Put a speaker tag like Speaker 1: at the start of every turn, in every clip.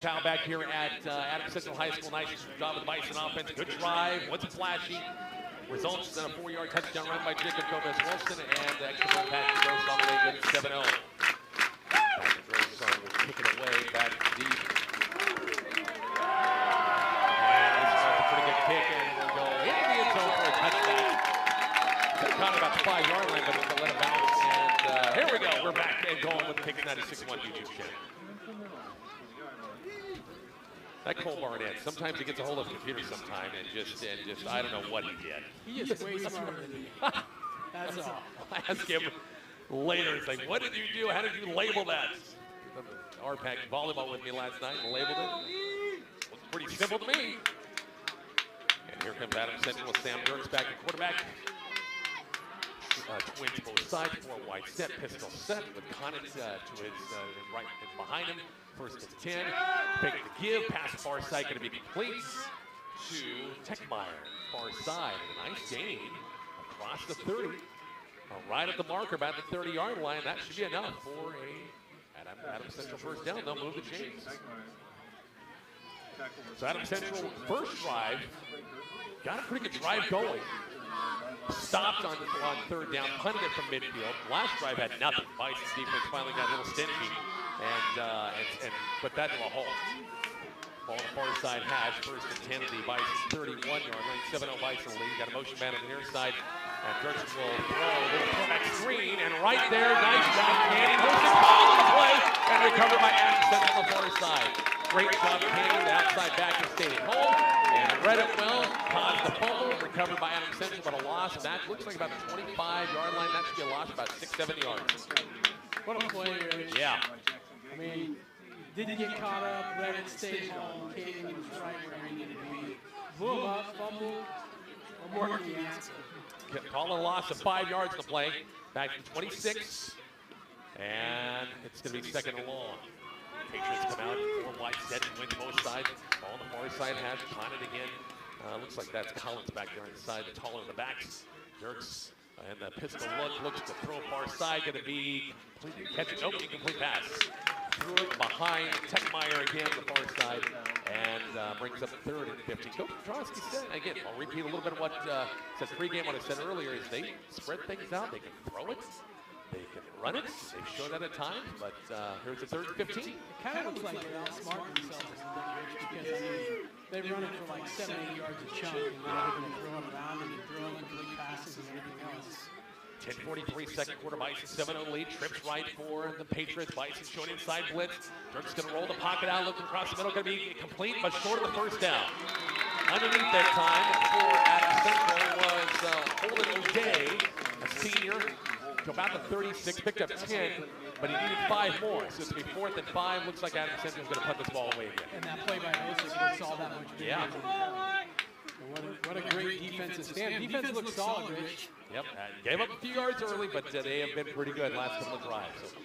Speaker 1: Foul back here at Adams Central High School. Nice job with the Bison offense. Good drive. Wasn't flashy. Results in a 4-yard touchdown run by Jacob Gomez-Wilson and the extra point pass to Gross all the way good 7-0. Patrick Gross was kicking away back deep. And this is a pretty good kick, and we'll go into the end zone for a touchdown. Caught about the 5-yard line, but we'll let it bounce. And here we go. We're back and going with the Kick 96.1 YouTube channel. That Cole Barnett, sometimes he gets a hold of the computer sometime and just I don't know what he did.
Speaker 2: He is way smarter than me. That's all.
Speaker 1: I asked him later, it's like, what did you do? How did you label that? RPAC volleyball with me last night and labeled it. It was pretty simple to me. And here comes Adams Central with Sam Dirks back at quarterback. Twins both sides, 4 wide set, pistol set with Connett to his right and behind him. First and 10, pick the give, pass far side, going to be complete to Techmeyer, far side. And a nice gain across the 30. Right at the marker, about the 30-yard line. That should be enough for a Adams Central first down. They'll move the chains. So Adams Central first drive, got a pretty good drive going. Stopped on third down, punted it from midfield. Last drive had nothing. Bison's defense finally got a little stingy and put that to a halt. Ball on the far side hash, first and 10 of the Bison's 31-yard line. 7-0 Bison lead. Got a motion man on the near side. And Dirks will throw a little throwback screen, and right there, nice job, Canyon. Holds it, call on the play, and recovered by Adams Central on the far side. Great job, Canyon. The outside back is staying home, and read it well. Caused the fumble, recovered by Adams Central, but a loss. And that looks like about the 25-yard line. That should be a loss, about 6-7 yards.
Speaker 2: What a play, Rich.
Speaker 1: Yeah.
Speaker 2: I mean, didn't get caught up, read it, stayed home. Canyon was right where he needed to be. Blew him up, fumbled. I'm working the answer.
Speaker 1: Calling a loss of 5 yards to play. Back to 26. And it's going to be second and long. Patriots come out, 4 wide set, wins both sides. Ball on the far side has Connett again. Looks like that's Collins back there inside, the taller in the backs. Dirks and the pistol looks to throw far side, going to be completely catch it. Nope, incomplete pass. Threw it behind Techmeyer again, the far side, and brings up 3rd and 15. Coach Petrosky said, again, I'll repeat a little bit of what said pregame, what I said earlier, is they spread things out, they can throw it. They can run it. They've shown that at times, but here's the 3rd and 15.
Speaker 2: It kind of looks like they outsmart themselves because, I mean, they run it for like 7-8 yards a chunk, and now they're going to throw it around and throw complete passes and everything else.
Speaker 1: 10:43, second quarter, Bison 7-0 lead. Trips right for the Patriots. Bison showing inside blitz. Dirk's going to roll the pocket out, looking across the middle, going to be complete, but short of the first down. Underneath that time for Adams Central was Holden O'Day, a senior. To about the 36, picked up 10, but he needed 5 more. So it's going to be 4th and 5. Looks like Adams Central is going to put this ball away again.
Speaker 2: And that play by Osick looks all that much better.
Speaker 1: Yeah.
Speaker 2: What a great defensive stand. Defense looks solid, Rich.
Speaker 1: Yep. Gave up a few yards early, but they have been pretty good last couple of drives. So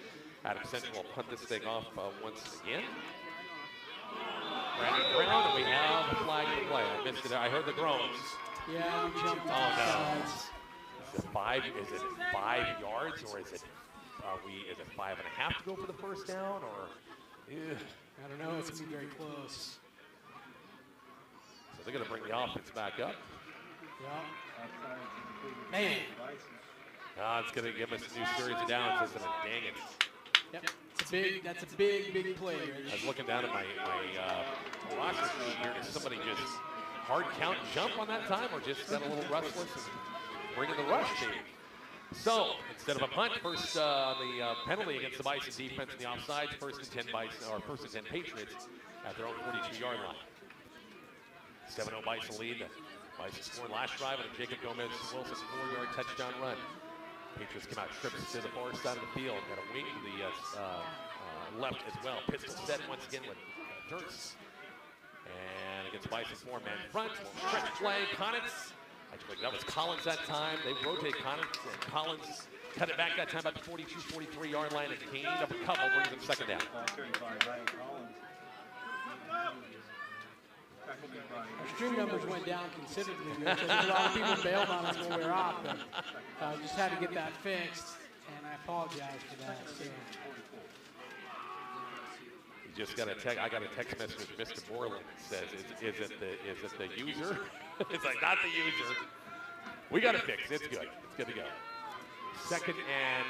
Speaker 1: Adams Central will punt this thing off once again. Brandon Brown, and we have a flag to play. I missed it. I heard the groans.
Speaker 2: Yeah, we jumped
Speaker 1: off sides. Is it 5 yards, or is it 5.5 to go for the first down, or?
Speaker 2: I don't know. It's gonna be very close.
Speaker 1: So they're gonna bring the offense back up.
Speaker 2: Yeah. Man.
Speaker 1: It's gonna give us a new series of downs, isn't it? Dang it.
Speaker 2: Yep. That's a big play. Rich.
Speaker 1: I was looking down at my roster sheet here. Did somebody just hard count jump on that time, or just got a little restless? Bringing the rush team. So instead of a punt, first on the penalty against the Bison defense in the offsides, first and 10 Bison, or first and 10 Patriots at their own 42-yard line. 7-0 Bison lead. The Bison scored last drive on a Jacob Gomez-Wilson 4-yard touchdown run. Patriots come out, trips to the far side of the field. Got a wing to the left as well. Pistol set once again with Dirks. And against Bison 4-man front. Stretch play, Connett. That was Collins that time. They rotate Connett, and Collins cut it back that time about the 42, 43-yard line, and gained up a couple, brings them second down.
Speaker 2: Our stream numbers went down considerably. A lot of people bailed on us when we were off, but just had to get that fixed, and I apologize for that. So.
Speaker 1: Just got a text. I got a text message from Mr. Borland that says, "Is it the user?" It's like not the user. We got it fixed. It's good. It's good to go. 2nd and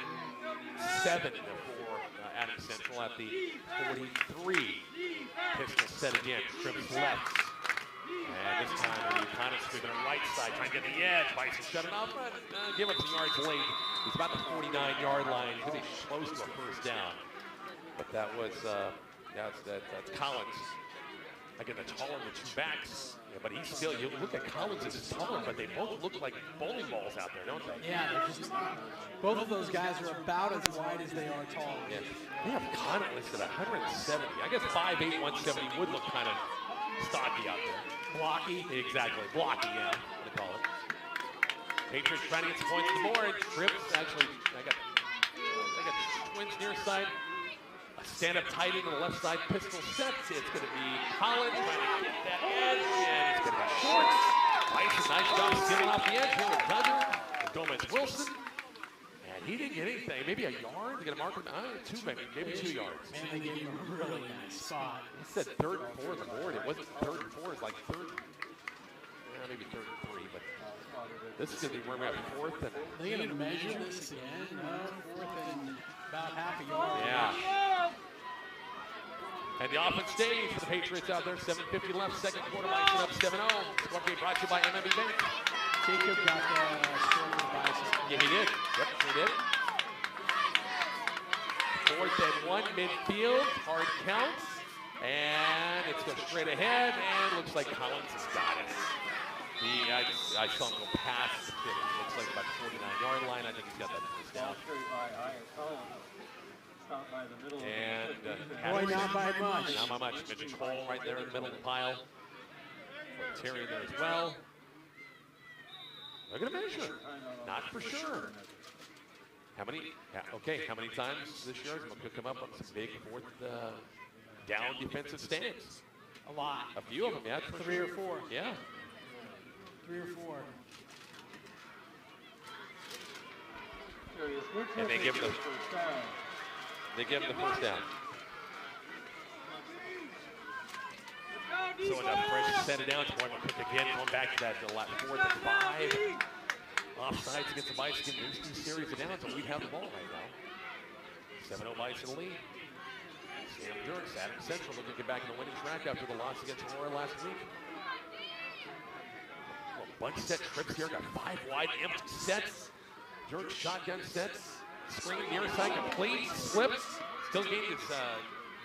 Speaker 1: 7 for Adams Central at the 43. Pistol set again. Trips left. And this time, Buchanan sweeping the right side, trying to get the edge. Bison shut it off, but give up some yards late. He's about the 49-yard line. He's going to be close to a first down. But that was, that's Collins. Again, the taller of the two backs. Yeah, but he's still, you look at Collins, it's taller, but they both look like bowling balls out there, don't they?
Speaker 2: Yeah, they're just, both of those guys are about as wide as they are tall.
Speaker 1: Yeah. They have Conant listed at 170. I guess 5'8", 170 would look kind of stocky out there.
Speaker 2: Blocky.
Speaker 1: Exactly, blocky, yeah, they call it. Patriots trying to get some points on the board. Trips, actually, they got Twins near side. Stand up tight into the left side, pistol sets. It's going to be Collins trying to get that edge, and it's going to be short. Bison, nice job stealing off the edge here with Duggar. Gomez Wilson. And he didn't get anything. Maybe a yard. They're going to mark him. 2 maybe 2 yards.
Speaker 2: Man, they gave him a really nice spot.
Speaker 1: It said 3rd and 4 on the board. It wasn't 3rd and 4. It's like 3rd. Maybe 3rd and 3, but this is going to be where we're at 4th. And
Speaker 2: they're going to measure this again. No, 4th and about half a yard.
Speaker 1: Yeah. And the offense stays for the Patriots out there. 7:50 left, 2nd quarter. Bison up 7-0. Score game brought to you by MMB Bank.
Speaker 2: Jacob got the score for the Bison.
Speaker 1: Yeah, he did. Yep, he did. 4th and 1, midfield. Hard count. And it's going straight ahead. And looks like Collins has got it. I saw him go past. It looks like about the 49-yard line. I think he's got that first down. And
Speaker 2: boy, not by much.
Speaker 1: Not by much. Mitchell Cole right there in the middle of the pile. Terry in there as well. They're going to measure. Not for sure. How many? Okay, how many times this year has McCook come up on some big 4th down defensive stands?
Speaker 2: A lot.
Speaker 1: A few of them, yeah.
Speaker 2: 3 or 4.
Speaker 1: Yeah.
Speaker 2: 3 or 4.
Speaker 1: And they give him the first down. So enough pressure to set it down. Boy, McCook again going back to that 4th and 5. Offsides against the Bison. There's 2 series of downs, so we have the ball right now. 7-0 Bison lead. Sam Dirks, Adams Central looking to get back in the winning track after the loss against Aurora last week. Well, bunch set trips here. Got 5 wide empty sets. Dirks shotgun sets. Screen near side complete. Slips. Still gaining his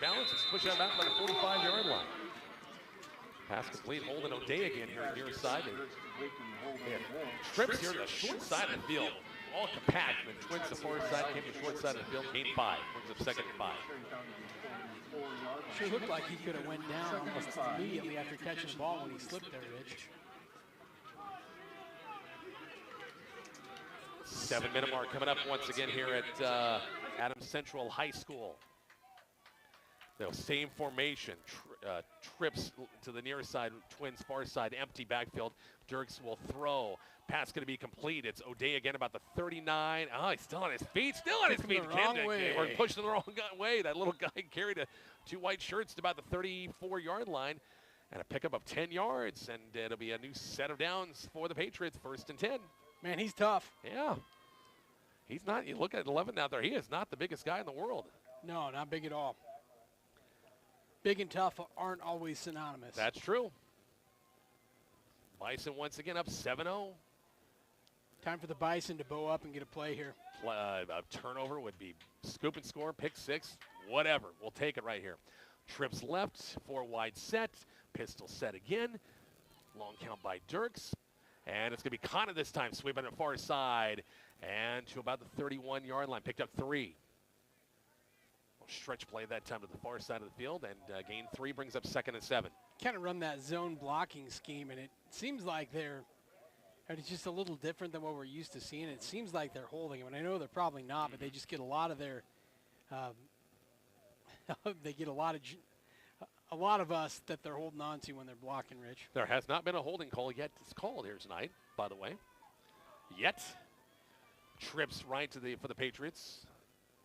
Speaker 1: balance. He's pushing out by the 45-yard line. Pass complete. Holden O'Day again here near side. Trips here to the short side of the field. All compact. The Twins, the far side, came to the short side of the field. Gain 5. Brings up 2nd and 5.
Speaker 2: Sure looked like he could have went down almost immediately after catching the ball when he slipped there, Rich.
Speaker 1: 7-minute mark coming up once again here at Adams Central High School. The same formation. Trips to the near side, Twins far side, empty backfield. Dirks will throw. Pass going to be complete. It's O'Day again about the 39. Oh, he's still on his feet. Still on his feet. We're pushing the wrong way. That little guy carried 2 white shirts to about the 34-yard line. And a pickup of 10 yards. And it'll be a new set of downs for the Patriots. 1st and 10.
Speaker 2: Man, he's tough.
Speaker 1: Yeah. He's not, you look at 11 out there, he is not the biggest guy in the world.
Speaker 2: No, not big at all. Big and tough aren't always synonymous.
Speaker 1: That's true. Bison once again up 7-0.
Speaker 2: Time for the Bison to bow up and get a play here.
Speaker 1: A turnover would be scoop and score, pick 6, whatever. We'll take it right here. Trips left, 4 wide set, pistol set again. Long count by Dirks. And it's going to be Conant this time, sweeping on the far side. And to about the 31-yard line, picked up 3. Stretch play that time to the far side of the field, and gain 3 brings up 2nd and 7.
Speaker 2: Kind of run that zone blocking scheme, and it seems like it's just a little different than what we're used to seeing. It seems like they're holding him, and I know they're probably not, but they just get a lot of their, they get a lot of us that they're holding on to when they're blocking, Rich.
Speaker 1: There has not been a holding call yet. It's called here tonight, by the way. Yet. Trips right for the Patriots.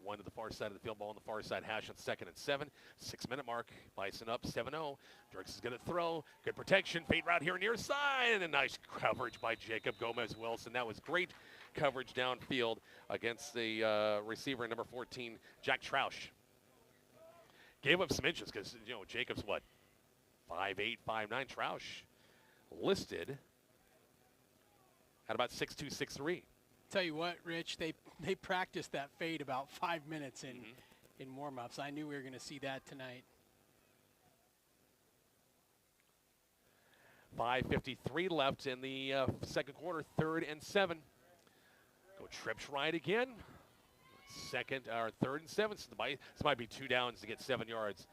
Speaker 1: One to the far side of the field, ball on the far side, hash on 2nd and 7. 6-minute mark, Bison up 7-0. Dirks is going to throw. Good protection, fade route here near side, and a nice coverage by Jacob Gomez-Wilson. That was great coverage downfield against the receiver, number 14, Jack Troush. Gave up some inches because, you know, Jacob's what? 5'8", 5'9". Troush listed at about 6'2", 6'3".
Speaker 2: Tell you what, Rich, they practiced that fade about 5 minutes in warm-ups. I knew we were going to see that tonight.
Speaker 1: 5:53 left in the second quarter, 3rd and 7. Go trips right again. 3rd and 7. So this might be 2 downs to get 7 yards.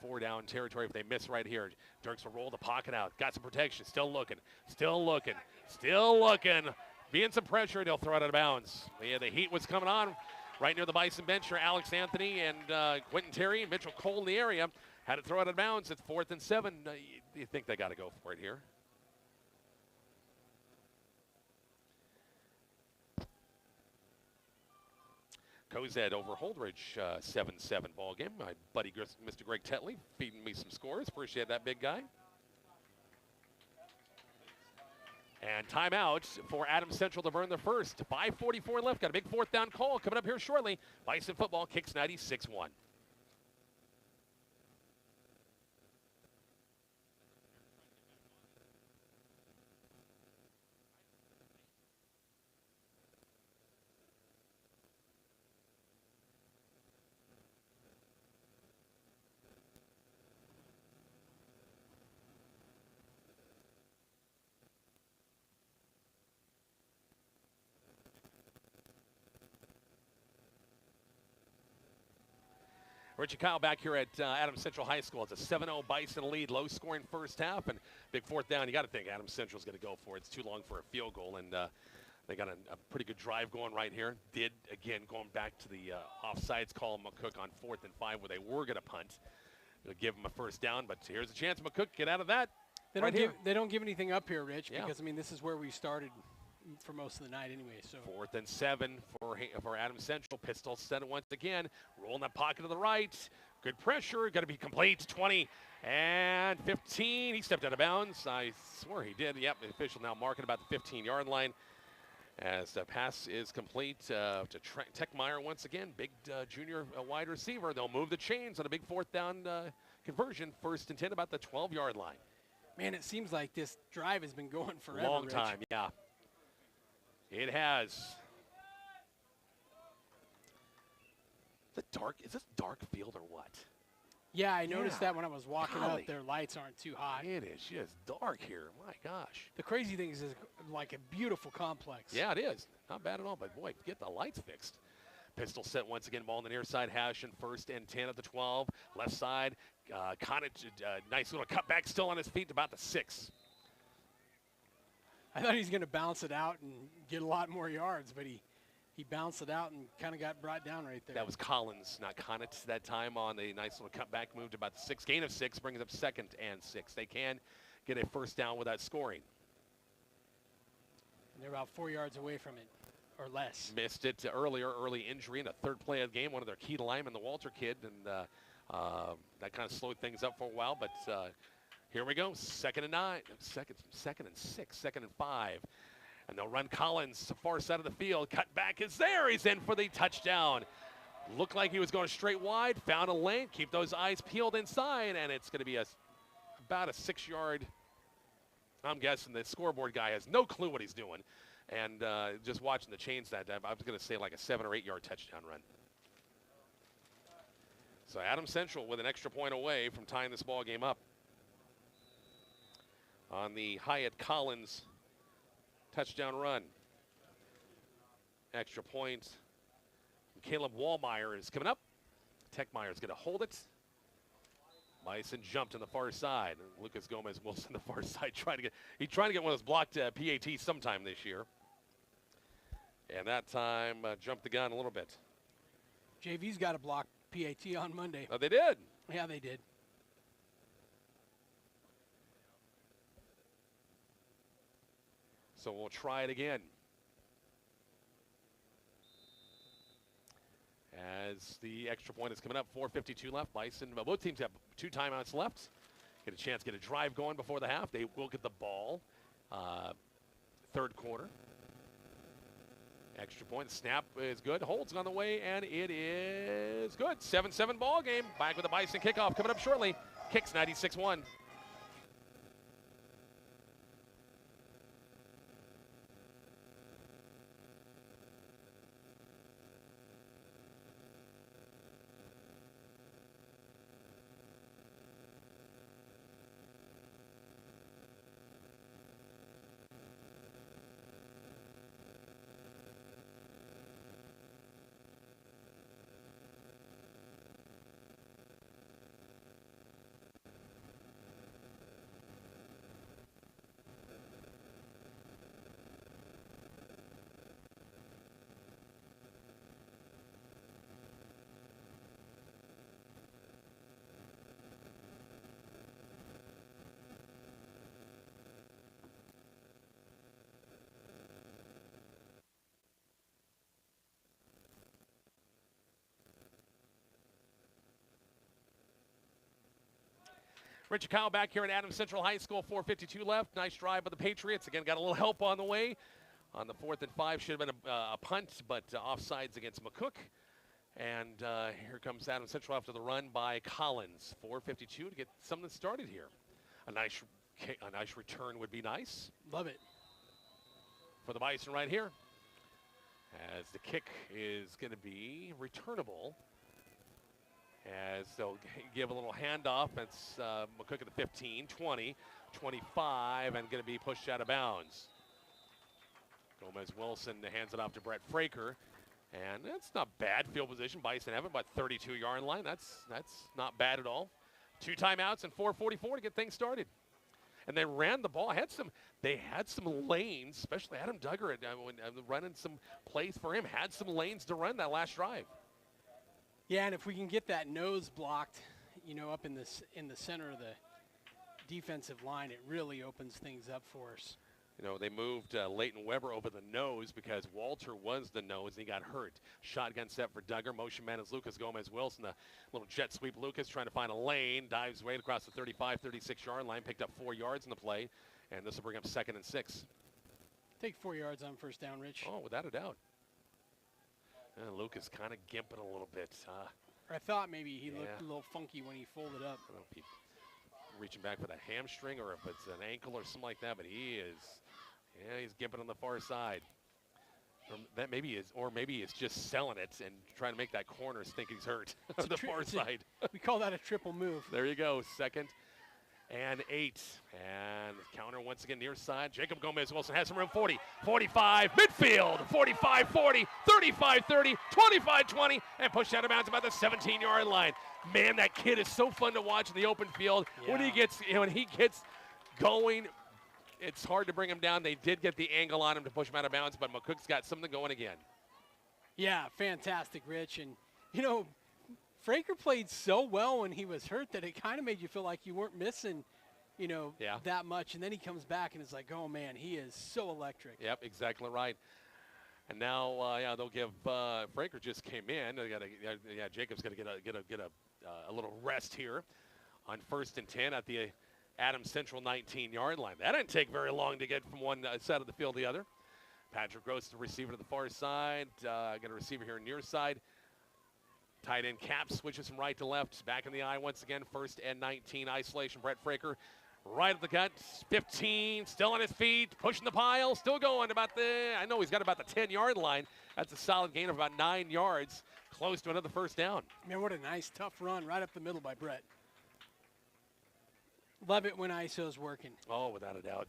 Speaker 1: 4 down territory if they miss right here. Dirks will roll the pocket out. Got some protection. Still looking. Still looking. Still looking. Being some pressure, they'll throw it out of bounds. Yeah, the heat was coming on right near the Bison bench here. Alex Anthony and Quentin Terry and Mitchell Cole in the area had to throw it out of bounds. It's 4th and 7. You think they got to go for it here? Cozad over Holdridge, 7-7 ball game. My buddy Mr. Greg Tetley feeding me some scores. Appreciate that, big guy. And timeout for Adams Central to burn the first. 5:44 left. Got a big 4th down call coming up here shortly. Bison football kicks 96-1. Richie Kyle back here at Adams Central High School. It's a 7-0 Bison lead, low-scoring first half, and big 4th down. You got to think Adams Central's going to go for it. It's too long for a field goal, and they got a pretty good drive going right here. Did, again, going back to the offsides call, McCook on 4th and 5 where they were going to punt. They'll give him a first down, but here's a chance McCook get out of that.
Speaker 2: They don't give anything up here, Rich,
Speaker 1: Yeah.
Speaker 2: because, I mean, this is where we started for most of the night anyway. So
Speaker 1: 4th and 7 for Adams Central. Pistol set it once again. Rolling that pocket to the right. Good pressure. Got to be complete. 20 and 15. He stepped out of bounds. I swear he did. Yep, the official now marking about the 15-yard line as the pass is complete to Techmeyer once again. Big junior wide receiver. They'll move the chains on a big 4th down conversion. 1st and 10 about the 12-yard line.
Speaker 2: Man, it seems like this drive has been going forever.
Speaker 1: Long
Speaker 2: Rich.
Speaker 1: time, yeah. It has. Is this dark field or what?
Speaker 2: Yeah, I noticed
Speaker 1: Yeah.
Speaker 2: that when I was walking
Speaker 1: Golly.
Speaker 2: up. Their lights aren't too hot.
Speaker 1: It is just dark here. My gosh.
Speaker 2: The crazy thing is it's like a beautiful complex.
Speaker 1: Yeah, it is. Not bad at all, but boy, get the lights fixed. Pistol set once again, ball on the near side, hash and 1st and 10 at the 12. Left side, nice little cutback still on his feet, about the 6.
Speaker 2: I thought he was going to bounce it out and get a lot more yards, but he bounced it out and kind of got brought down right there.
Speaker 1: That was Collins, not Conant, that time on the nice little cutback move to about the 6. Gain of 6 brings up 2nd and 6. They can get a first down without scoring.
Speaker 2: And they're about 4 yards away from it, or less.
Speaker 1: Missed it early injury in the 3rd play of the game. One of their key linemen, the Walter kid, and that kind of slowed things up for a while. But here we go, 2nd and 9, 2nd and 6, 2nd and 5. And they'll run Collins, far side of the field. Cut back is there. He's in for the touchdown. Looked like he was going straight wide. Found a lane. Keep those eyes peeled inside. And it's going to be about a 6-yard. I'm guessing the scoreboard guy has no clue what he's doing. And just watching the chains that time, I was going to say like a 7 or 8 yard touchdown run. So Adams Central with an extra point away from tying this ball game up. On the Hyatt Collins touchdown run. Extra point. Caleb Wallmeyer is coming up. Techmeyer is going to hold it. Bison jumped on the far side. Lucas Gomez-Wilson the far side trying to get one of those blocked PATs sometime this year. And that time jumped the gun a little bit.
Speaker 2: JV's got a block PAT on Monday.
Speaker 1: Oh, they did?
Speaker 2: Yeah, they did.
Speaker 1: So we'll try it again. As as the extra point is coming up. 4:52 left. Bison, both teams have 2 timeouts left. Get a chance to get a drive going before the half. They will get the ball. Third quarter. Extra point. Snap is good. Hold's on the way, and it is good. 7-7 ball game. Back with the Bison kickoff coming up shortly. Kicks 96-1. Richard Kyle back here at Adams Central High School. 4:52 left. Nice drive by the Patriots. Again, got a little help on the way. On the 4th and 5, should have been a punt, but offsides against McCook. And here comes Adams Central after the run by Collins. 4:52 to get something started here. A nice return would be nice.
Speaker 2: Love it.
Speaker 1: For the Bison right here. As the kick is going to be returnable. As they'll give a little handoff. It's McCook at the 15, 20, 25, and going to be pushed out of bounds. Gomez-Wilson hands it off to Brett Fraker. And that's not bad field position. Bison have it about 32-yard line. That's not bad at all. 2 timeouts and 4:44 to get things started. And they ran the ball. They had some lanes, especially Adam Duggar when running some plays for him. Had some lanes to run that last drive.
Speaker 2: Yeah, and if we can get that nose blocked, up in the center of the defensive line, it really opens things up for us.
Speaker 1: They moved Leighton Weber over the nose because Walter was the nose and he got hurt. Shotgun set for Duggar. Motion man is Lucas Gomez-Wilson. A little jet sweep. Lucas trying to find a lane. Dives right across the 35, 36-yard line. Picked up 4 yards in the play. And this will bring up 2nd and 6.
Speaker 2: Take 4 yards on first down, Rich.
Speaker 1: Oh, without a doubt. And Lucas kind of gimping a little bit.
Speaker 2: I thought maybe he looked a little funky when he folded up.
Speaker 1: I don't know if he's reaching back for the hamstring or if it's an ankle or something like that, but he's gimping on the far side. Maybe he's just selling it and trying to make that corner think he's hurt on the far side.
Speaker 2: We call that a triple move.
Speaker 1: There you go, 2nd and 8. And counter once again near side. Jacob Gomez-Wilson has some room. 40, 45, midfield, 45-40, 35-30, 25-20, and pushed out of bounds about the 17-yard line. Man, that kid is so fun to watch in the open field. Yeah. When he gets going, it's hard to bring him down. They did get the angle on him to push him out of bounds, but McCook's got something going again.
Speaker 2: Yeah, fantastic, Rich. And, Fraker played so well when he was hurt that it kind of made you feel like you weren't missing, that much. And then he comes back and it's like, oh, man, he is so electric.
Speaker 1: Yep, exactly right. And now, they'll give Fraker just came in. Jacob's got to get a little rest here on 1st and 10 at the Adams Central 19-yard line. That didn't take very long to get from one side of the field to the other. Patrick Gross, the receiver to the far side. Got a receiver here near side. Tight end Cap switches from right to left. Back in the eye once again. 1st and 19 isolation. Brett Fraker right at the gut. 15, still on his feet, pushing the pile, still going I know he's got about the 10-yard line. That's a solid gain of about 9 yards. Close to another first down.
Speaker 2: Man, what a nice, tough run right up the middle by Brett. Love it when ISO's working.
Speaker 1: Oh, without a doubt.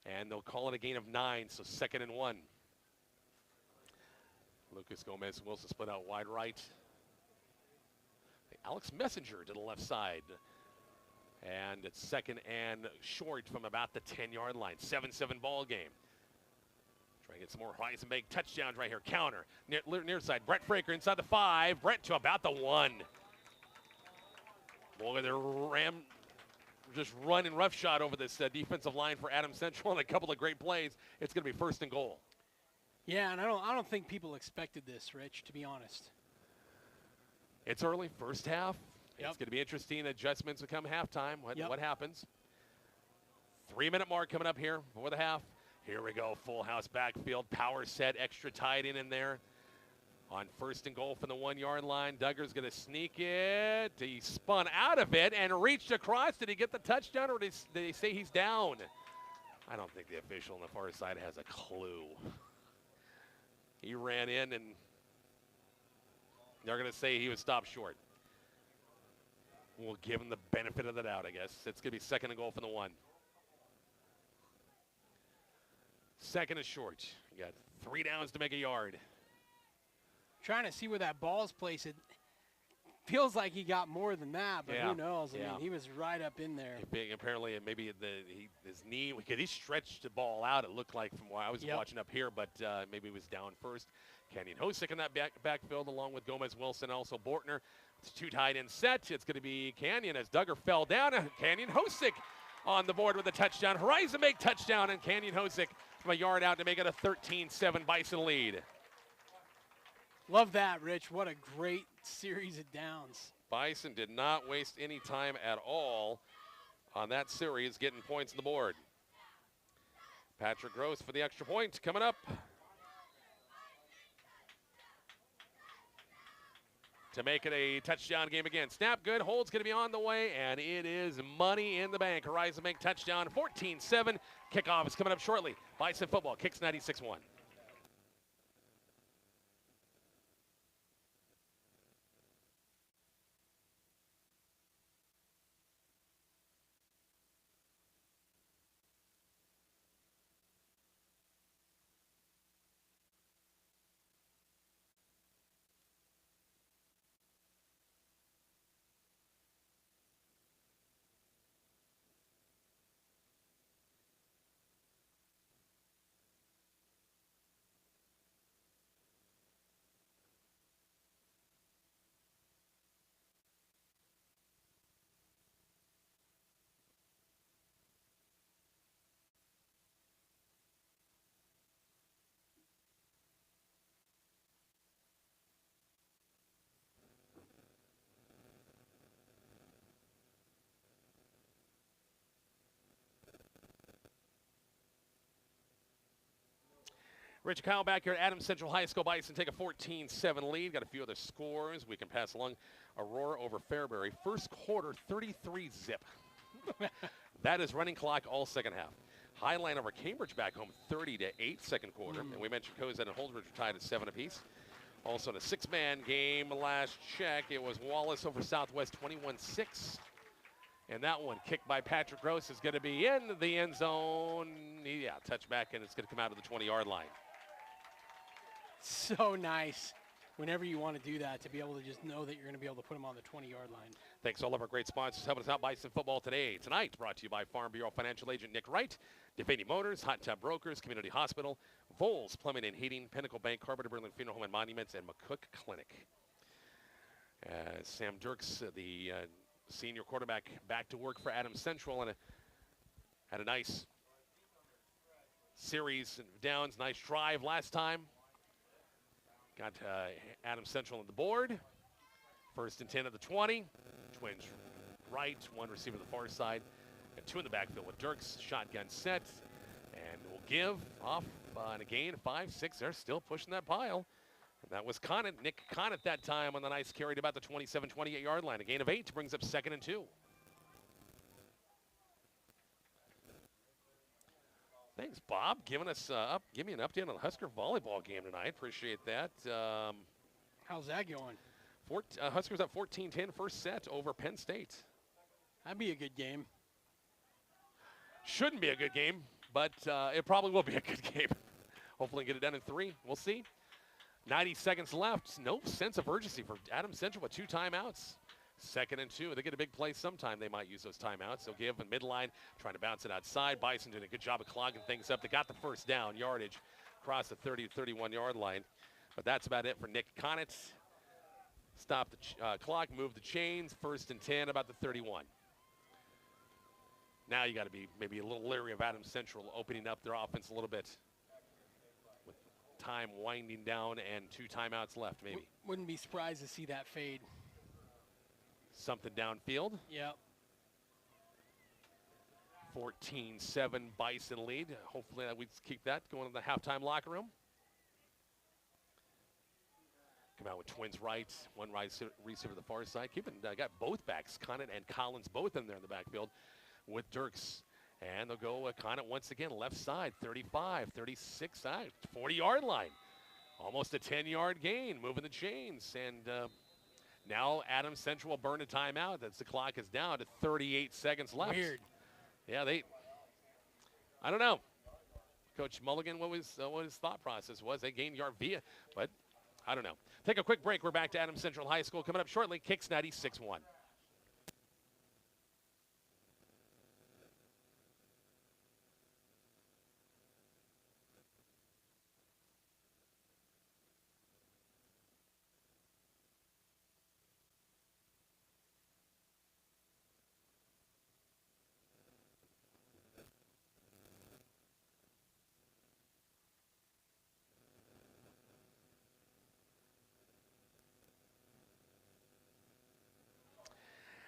Speaker 1: And they'll call it a gain of 9, so 2nd and 1. Lucas Gomez-Wilson split out wide right. Alex Messenger to the left side. And it's 2nd and short from about the 10-yard line. 7-7 ball game. Trying to get some more Heisenberg touchdowns right here. Counter. Near side. Brett Fraker inside the 5. Brett to about the 1. Boy, they're just running roughshod over this defensive line for Adams Central and a couple of great plays. It's going to be 1st and goal.
Speaker 2: Yeah, and I don't think people expected this, Rich, to be honest.
Speaker 1: It's early, first half.
Speaker 2: Yep.
Speaker 1: It's going to be interesting. Adjustments will come halftime. What happens? 3-minute mark coming up here before the half. Here we go, full house backfield, power set, extra tight end in there. On first and goal from the 1-yard line, Duggar's going to sneak it. He spun out of it and reached across. Did he get the touchdown, or did they say he's down? I don't think the official on the far side has a clue. He ran in, and they're going to say he was stopped short. We'll give him the benefit of the doubt, I guess. It's going to be second and goal from the 1. Second is short. You got 3 downs to make a yard.
Speaker 2: Trying to see where that ball's placed. It feels like he got more than that, but who knows? I mean, he was right up in there.
Speaker 1: Apparently, maybe his knee, because he stretched the ball out, it looked like from where I was watching up here, but maybe he was down first. Kenyon Hosick in that backfield, along with Gomez Wilson, also Bortner. It's 2 tight end set. It's going to be Canyon as Duggar fell down. Kenyon Hosick on the board with a touchdown. Horizon make touchdown, and Kenyon Hosick from a yard out to make it a 13-7 Bison lead.
Speaker 2: Love that, Rich. What a great series of downs.
Speaker 1: Bison did not waste any time at all on that series, getting points on the board. Patrick Gross for the extra point coming up. To make it a touchdown game again. Snap good, hold's going to be on the way, and it is money in the bank. Horizon make touchdown, 14-7. Kickoff is coming up shortly. Bison football, kicks 96-1. Rich Kyle back here at Adams Central High School. Bison take a 14-7 lead. Got a few other scores we can pass along. Aurora over Fairbury. First quarter, 33-zip. That is running clock all second half. Highline over Cambridge back home, 30-8 second quarter. And we mentioned Cozad and Holdridge are tied at 7 apiece. Also in a 6-man game last check, it was Wallace over Southwest, 21-6. And that one, kicked by Patrick Gross, is going to be in the end zone. Yeah, touchback, and it's going to come out of the 20-yard line.
Speaker 2: So nice whenever you want to do that, to be able to just know that you're going to be able to put them on the 20-yard line.
Speaker 1: Thanks to all of our great sponsors helping us out. Bison football today. Tonight, brought to you by Farm Bureau Financial Agent Nick Wright, Devaney Motors, Hot Tub Brokers, Community Hospital, Vols Plumbing and Heating, Pinnacle Bank, Carpenter Berlin Funeral Home and Monuments, and McCook Clinic. Sam Dirks, the senior quarterback, back to work for Adams Central, and had a nice series of downs, nice drive last time. Got Adams Central on the board. First and 10 at the 20. Twins right, one receiver to the far side, and 2 in the backfield with Dirks. Shotgun set, and will give off on a gain of 5-6. They're still pushing that pile. And that was Conant, Nick Conant that time on the nice carry to about the 27, 28-yard line. A gain of 8 brings up 2nd and 2. Thanks, Bob, giving us give me an update on the Husker volleyball game tonight. Appreciate that.
Speaker 2: How's that going?
Speaker 1: Huskers up 14-10 first set over Penn State.
Speaker 2: That'd be a good game.
Speaker 1: Shouldn't be a good game, but it probably will be a good game. Hopefully get it done in 3. We'll see. 90 seconds left. No sense of urgency for Adams Central with 2 timeouts. 2nd and 2. They get a big play sometime. They might use those timeouts. They'll give a midline, trying to bounce it outside. Bison doing a good job of clogging things up. They got the first down, yardage across the 30 to 31-yard line. But that's about it for Nick Conant. Stop the clock, move the chains. 1st and 10, about the 31. Now you got to be maybe a little leery of Adams Central opening up their offense a little bit. With time winding down and 2 timeouts left, maybe.
Speaker 2: Wouldn't be surprised to see that fade.
Speaker 1: Something downfield.
Speaker 2: Yep.
Speaker 1: 14-7 Bison lead. Hopefully we keep that going in the halftime locker room. Come out with twins right, one right receiver to the far side. Got both backs, Conant and Collins, both in there in the backfield with Dirks. And they'll go Conant once again, left side, 35, 36 side, 40-yard line. Almost a 10-yard gain, moving the chains. And now Adams Central will burn a timeout. That's the clock is down to 38 seconds left.
Speaker 2: Weird.
Speaker 1: Yeah, I don't know. Coach Mulligan, what his thought process was. They gained yard via, but I don't know. Take a quick break. We're back to Adams Central High School. Coming up shortly, Kicks 96.1.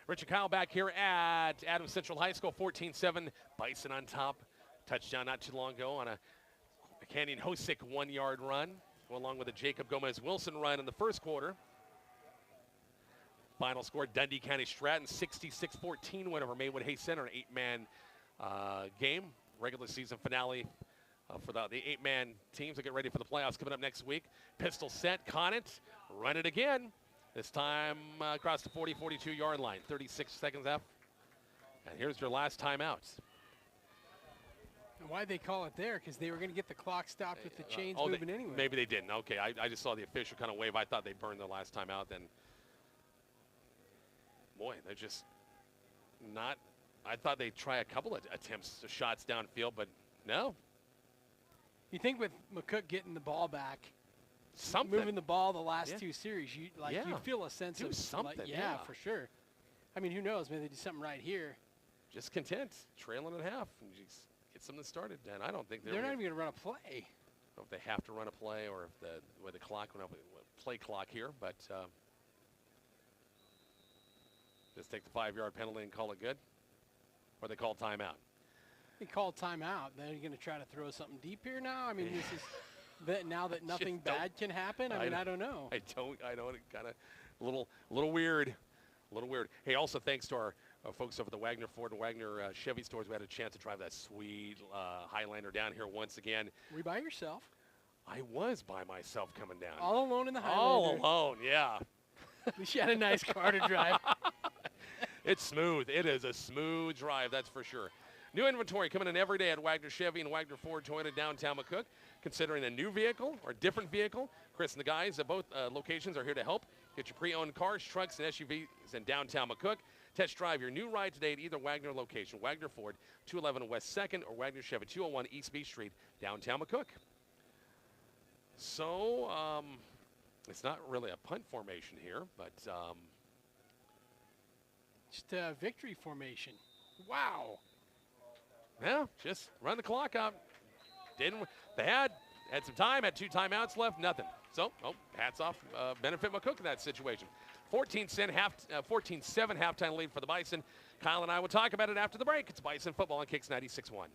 Speaker 1: Richard Kyle back here at Adams Central High School, 14-7. Bison on top. Touchdown not too long ago on a Canyon Hosick 1-yard run, along with a Jacob Gomez-Wilson run in the first quarter. Final score, Dundee County Stratton, 66-14 win over Maywood Hay Center, an 8-man game. Regular season finale for the 8-man teams that get ready for the playoffs coming up next week. Pistol set, Conant, run it again. This time across the 42-yard line, 36 seconds left. And here's your last timeout.
Speaker 2: Why'd they call it there? Because they were going to get the clock stopped with the chains moving anyway.
Speaker 1: Maybe they didn't. Okay, I just saw the official kind of wave. I thought they burned their last timeout. Then, boy, they're just not. I thought they'd try a couple of attempts, shots downfield, but no.
Speaker 2: You think with McCook getting the ball back,
Speaker 1: moving
Speaker 2: the ball the last 2 series, you feel a sense of
Speaker 1: something.
Speaker 2: Yeah, for sure. I mean, who knows? Maybe they do something right here.
Speaker 1: Just content, trailing at half, and just get something started. And I don't think
Speaker 2: they're not even going to run a play.
Speaker 1: I don't know if they have to run a play or if the clock went up, play clock here, but just take the 5-yard penalty and call it good, or they call timeout.
Speaker 2: They call timeout. They're going to try to throw something deep here now. I mean, this is. Now that nothing bad can happen, I mean, I don't know.
Speaker 1: I don't. It kind of a little weird. Hey, also thanks to our folks over the Wagner Ford and Wagner Chevy stores. We had a chance to drive that sweet Highlander down here once again.
Speaker 2: Were you by yourself?
Speaker 1: I was by myself coming down.
Speaker 2: All alone in the Highlander?
Speaker 1: All alone, yeah.
Speaker 2: At least you had a nice car to drive.
Speaker 1: It's smooth. It is a smooth drive, that's for sure. New inventory coming in every day at Wagner Chevy and Wagner Ford Toyota downtown McCook. Considering a new vehicle or different vehicle, Chris and the guys at both locations are here to help. Get your pre-owned cars, trucks, and SUVs in downtown McCook. Test drive your new ride today at either Wagner location, Wagner Ford, 211 West 2nd, or Wagner Chevy, 201 East B Street, downtown McCook. So, it's not really a punt formation here, but
Speaker 2: just a victory formation. Wow.
Speaker 1: Yeah, just run the clock out. They had some time, had 2 timeouts left, nothing. So, hats off, benefit McCook in that situation. 14-7 halftime lead for the Bison. Kyle and I will talk about it after the break. It's Bison football on Kicks 96.1.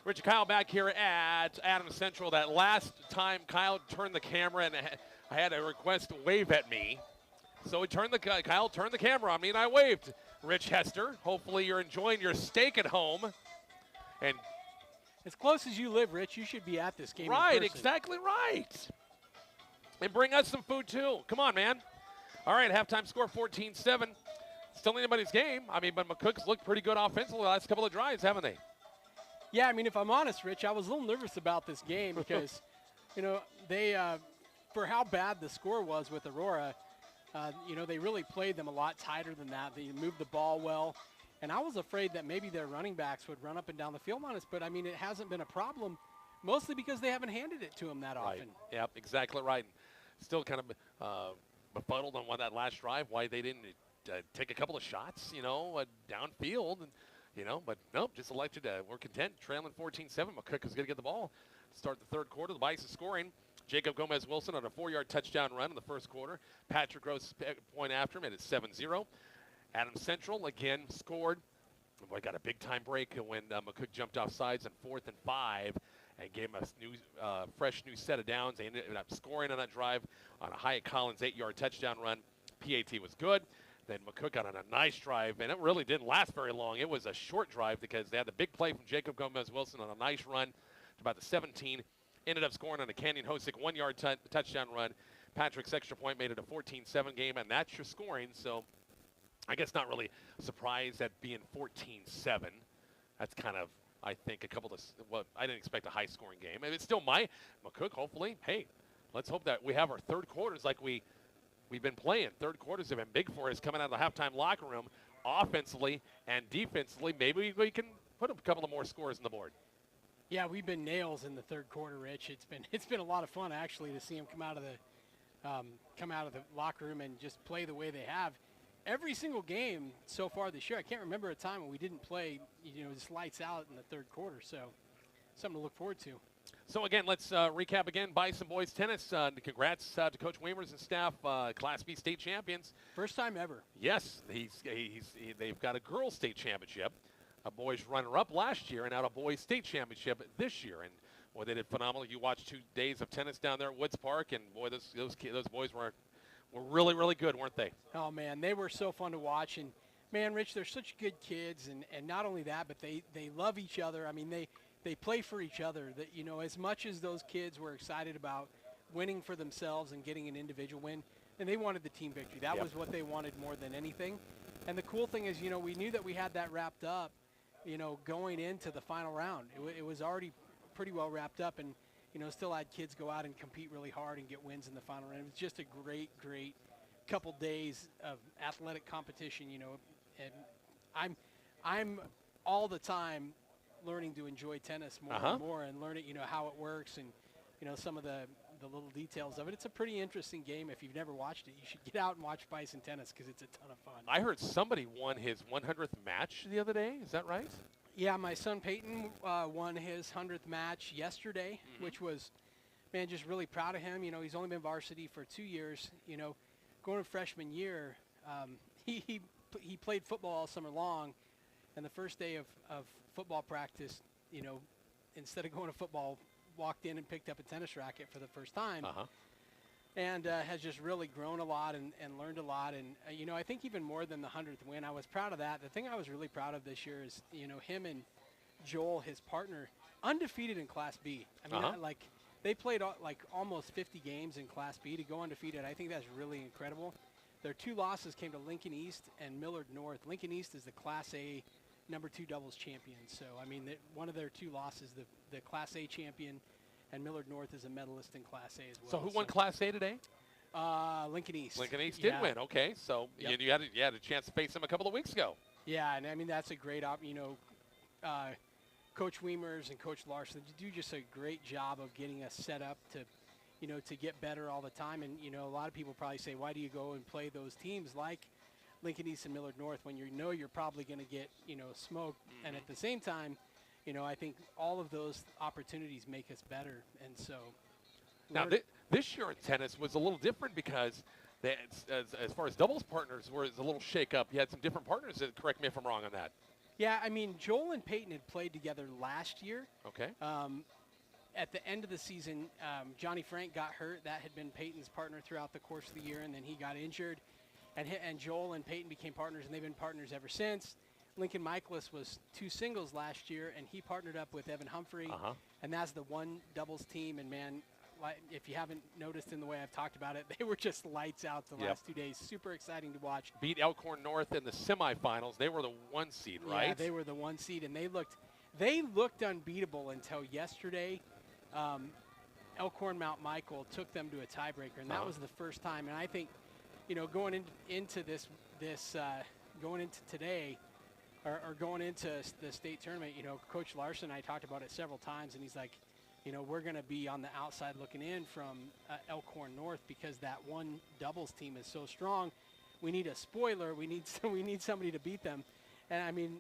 Speaker 1: Richard Kyle back here at Adams Central. That last time Kyle turned the camera and I had a request to wave at me. So Kyle turned the camera on me and I waved. Rich Hester, hopefully you're enjoying your steak at home. And
Speaker 2: as close as you live, Rich, you should be at this game.
Speaker 1: Right, exactly right. And bring us some food too. Come on, man. All right, halftime score 14-7. Still anybody's game. I mean, but McCook's looked pretty good offensively the last couple of drives, haven't they?
Speaker 2: Yeah, I mean, if I'm honest, Rich, I was a little nervous about this game because, you know, they, for how bad the score was with Aurora, you know, they really played them a lot tighter than that. They moved the ball well. And I was afraid that maybe their running backs would run up and down the field on us. But, I mean, it hasn't been a problem, mostly because they haven't handed it to them that often.
Speaker 1: Yep, exactly right. Still kind of befuddled on that last drive, why they didn't take a couple of shots, you know, downfield. And, you know, but nope, just elected. We're content, trailing 14-7. McCook is going to get the ball. Start the third quarter. The Bison scoring. Jacob Gomez-Wilson on a 4-yard touchdown run in the first quarter. Patrick Gross point after him, and it's 7-0. Adams Central again scored. Boy, got a big-time break when McCook jumped off sides on 4th and 5 and gave him a fresh new set of downs. They ended up scoring on that drive on a Hyatt Collins 8-yard touchdown run. PAT was good. Then McCook got on a nice drive, and it really didn't last very long. It was a short drive because they had the big play from Jacob Gomez-Wilson on a nice run to about the 17. Ended up scoring on a Canyon Hosick 1-yard touchdown run. Patrick's extra point made it a 14-7 game, and that's your scoring. So I guess not really surprised at being 14-7. That's kind of, I think, a couple of, well, I didn't expect a high-scoring game. And it's still McCook, hopefully. Hey, let's hope that we have our third quarters like we've been playing. Third quarters have been big for us coming out of the halftime locker room, offensively and defensively. Maybe we can put a couple of more scores on the board.
Speaker 2: Yeah, we've been nails in the third quarter, Rich. It's been a lot of fun actually to see them come out of the locker room and just play the way they have. Every single game so far this year, I can't remember a time when we didn't play, you know, just lights out in the third quarter. So something to look forward to.
Speaker 1: So again, let's recap again. Bison boys tennis. Congrats to Coach Weimers and staff, Class B state champions.
Speaker 2: First time ever.
Speaker 1: Yes, they've got a girls state championship, a boys runner-up last year, and out a boys state championship this year. And boy, they did phenomenal. You watched 2 days of tennis down there at Woods Park, and boy, those boys were really, really good, weren't they?
Speaker 2: Oh man, they were so fun to watch. And man, Rich, they're such good kids, and not only that, but they love each other. I mean, they play for each other. That, you know, as much as those kids were excited about winning for themselves and getting an individual win, and they wanted the team victory. That was what they wanted more than anything. And the cool thing is, you know, we knew that we had that wrapped up, you know, going into the final round. It was already pretty well wrapped up, and, you know, still had kids go out and compete really hard and get wins in the final round. It was just a great, great couple days of athletic competition, you know. And I'm all the time learning to enjoy tennis more and more, and learning, you know, how it works and, you know, some of the little details of it. It's a pretty interesting game. If you've never watched it, you should get out and watch Bison tennis because it's a ton of fun.
Speaker 1: I heard somebody won his 100th match the other day. Is that right?
Speaker 2: Yeah, my son Peyton won his 100th match yesterday, which was, man, just really proud of him. You know, he's only been varsity for 2 years. You know, going to freshman year, he played football all summer long, and the first day of football practice, you know, instead of going to football, walked in and picked up a tennis racket for the first time, and has just really grown a lot and learned a lot. And, you know, I think even more than the 100th win, I was proud of that. The thing I was really proud of this year is, you know, him and Joel, his partner, undefeated in Class B. I mean, like, they played like almost 50 games in Class B to go undefeated. I think that's really incredible. Their 2 losses came to Lincoln East and Millard North. Lincoln East is the Class A number 2 doubles champion. So, I mean, one of their 2 losses, the Class A champion, and Millard North is a medalist in Class A as well.
Speaker 1: So who won Class A today?
Speaker 2: Lincoln East.
Speaker 1: Lincoln East did win. Okay, so you had a chance to face them a couple of weeks ago.
Speaker 2: Yeah, and I mean, that's a great you know, Coach Weimers and Coach Larson do just a great job of getting us set up to, you know, to get better all the time. And, you know, a lot of people probably say, why do you go and play those teams like Lincoln East and Millard North when you know you're probably going to get, you know, smoked? And at the same time, you know, I think all of those opportunities make us better. And so
Speaker 1: now this year in tennis was a little different because as far as doubles partners was a little shake up. You had some different partners. Correct me if I'm wrong on that.
Speaker 2: Yeah, I mean, Joel and Peyton had played together last year.
Speaker 1: Okay.
Speaker 2: At the end of the season, Johnny Frank got hurt. That had been Peyton's partner throughout the course of the year, and then he got injured. And Joel and Peyton became partners, and they've been partners ever since. Lincoln Michaelis was 2 singles last year, and he partnered up with Evan Humphrey, and that's the 1 doubles team. And, man, if you haven't noticed in the way I've talked about it, they were just lights out the last 2 days. Super exciting to watch.
Speaker 1: Beat Elkhorn North in the semifinals. They were the 1 seed, right?
Speaker 2: Yeah, they were the 1 seed, and they looked unbeatable until yesterday. Elkhorn Mount Michael took them to a tiebreaker, and that was the first time. And I think, going into going into today, or going into the state tournament, Coach Larson and I talked about it several times, and he's like, we're going to be on the outside looking in from Elkhorn North because that 1 doubles team is so strong. We need a spoiler. We need somebody to beat them. And I mean,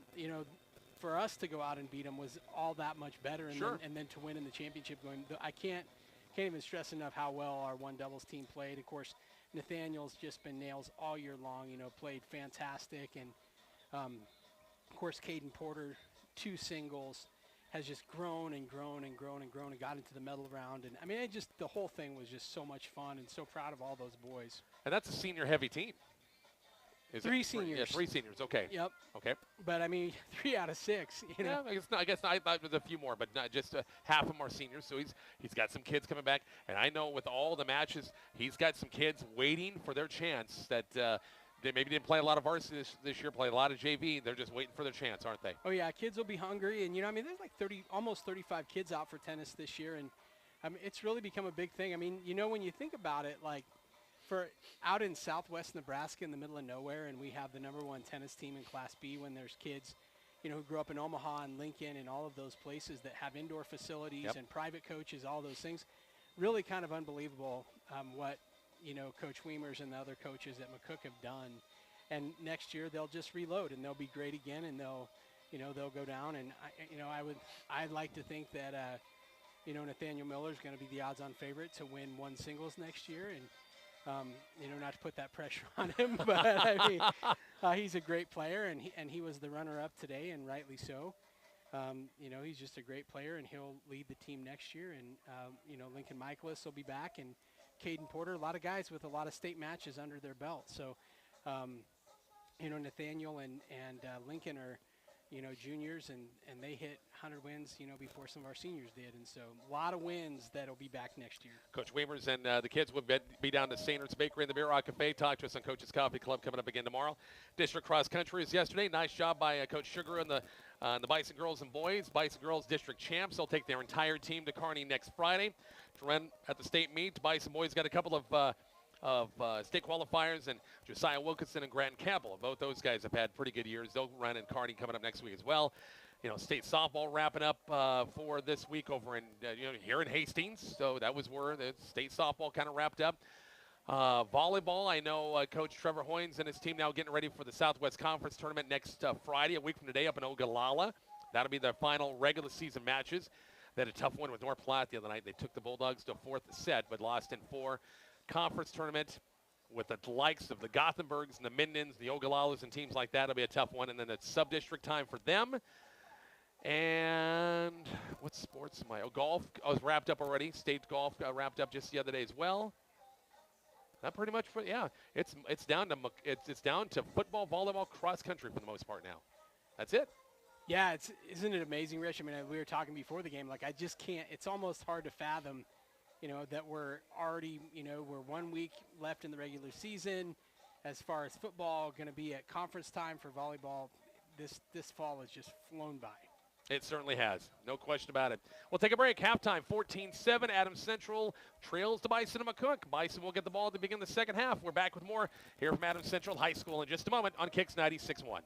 Speaker 2: for us to go out and beat them was all that much better. And,
Speaker 1: sure.
Speaker 2: then to win in the championship game, I can't even stress enough how well our 1 doubles team played. Of course, Nathaniel's just been nails all year long. Played fantastic, and of course, Caden Porter, 2 singles. Has just grown and grown and grown and grown and got into the medal round. And I mean, the whole thing was just so much fun, and so proud of all those boys.
Speaker 1: And that's a senior heavy team. Is
Speaker 2: 3
Speaker 1: it?
Speaker 2: seniors.
Speaker 1: Yeah, 3 seniors. Okay.
Speaker 2: Yep.
Speaker 1: Okay.
Speaker 2: But I mean, 3 out of 6.
Speaker 1: Yeah, I guess I thought there's a few more, but not just half of them are seniors. So he's got some kids coming back, and I know with all the matches, he's got some kids waiting for their chance that. They maybe didn't play a lot of varsity this year, play a lot of JV. They're just waiting for their chance, aren't they?
Speaker 2: Oh, yeah. Kids will be hungry. And, I mean, there's like almost 35 kids out for tennis this year. And, I mean, it's really become a big thing. I mean, when you think about it, like, for out in southwest Nebraska in the middle of nowhere, and we have the #1 tennis team in Class B when there's kids, who grew up in Omaha and Lincoln and all of those places that have indoor facilities and private coaches, all those things. Really kind of unbelievable what – Coach Weimers and the other coaches at McCook have done. And next year they'll just reload and they'll be great again, and they'll go down. And I'd like to think that Nathaniel Miller is going to be the odds-on favorite to win 1 singles next year. And not to put that pressure on him, but I mean, he's a great player, and he was the runner-up today, and rightly so. He's just a great player, and he'll lead the team next year. And Lincoln Michaelis will be back, and Caden Porter, a lot of guys with a lot of state matches under their belt. So, Nathaniel and Lincoln are, juniors, and they hit 100 wins, before some of our seniors did. And so a lot of wins that'll be back next year.
Speaker 1: Coach Weimers and the kids will be down to St. Ernst Bakery in the Beer Rock Cafe. Talk to us on Coach's Coffee Club coming up again tomorrow. District cross country is yesterday. Nice job by Coach Sugar and the Bison girls and boys. Bison girls district champs. They'll take their entire team to Kearney next Friday to run at the state meet. Bison boys got a couple of state qualifiers, and Josiah Wilkinson and Grant Campbell. Both those guys have had pretty good years. They'll run in Kearney coming up next week as well. State softball wrapping up for this week over in here in Hastings. So that was where the state softball kind of wrapped up. Volleyball, I know Coach Trevor Hoynes and his team now getting ready for the Southwest Conference Tournament next Friday, a week from today, up in Ogallala. That'll be their final regular season matches. They had a tough one with North Platte the other night. They took the Bulldogs to a 4th set, but lost in 4. Conference tournament with the likes of the Gothenburgs and the Mindens, the Ogallalas, and teams like that. It'll be a tough one. And then it's sub-district time for them. And what sports am I? Oh, golf was wrapped up already. State golf got wrapped up just the other day as well. That pretty much, it's down to football, volleyball, cross country for the most part now. That's it.
Speaker 2: Yeah, isn't it amazing, Rich? I mean, we were talking before the game. Like, I just can't. It's almost hard to fathom, that we're already, we're 1 week left in the regular season. As far as football, going to be at conference time for volleyball. This fall has just flown by.
Speaker 1: It certainly has. No question about it. We'll take a break. Halftime, 14-7. Adams Central trails to Bison and McCook. Bison will get the ball to begin the second half. We're back with more here from Adams Central High School in just a moment on KICX 96.1.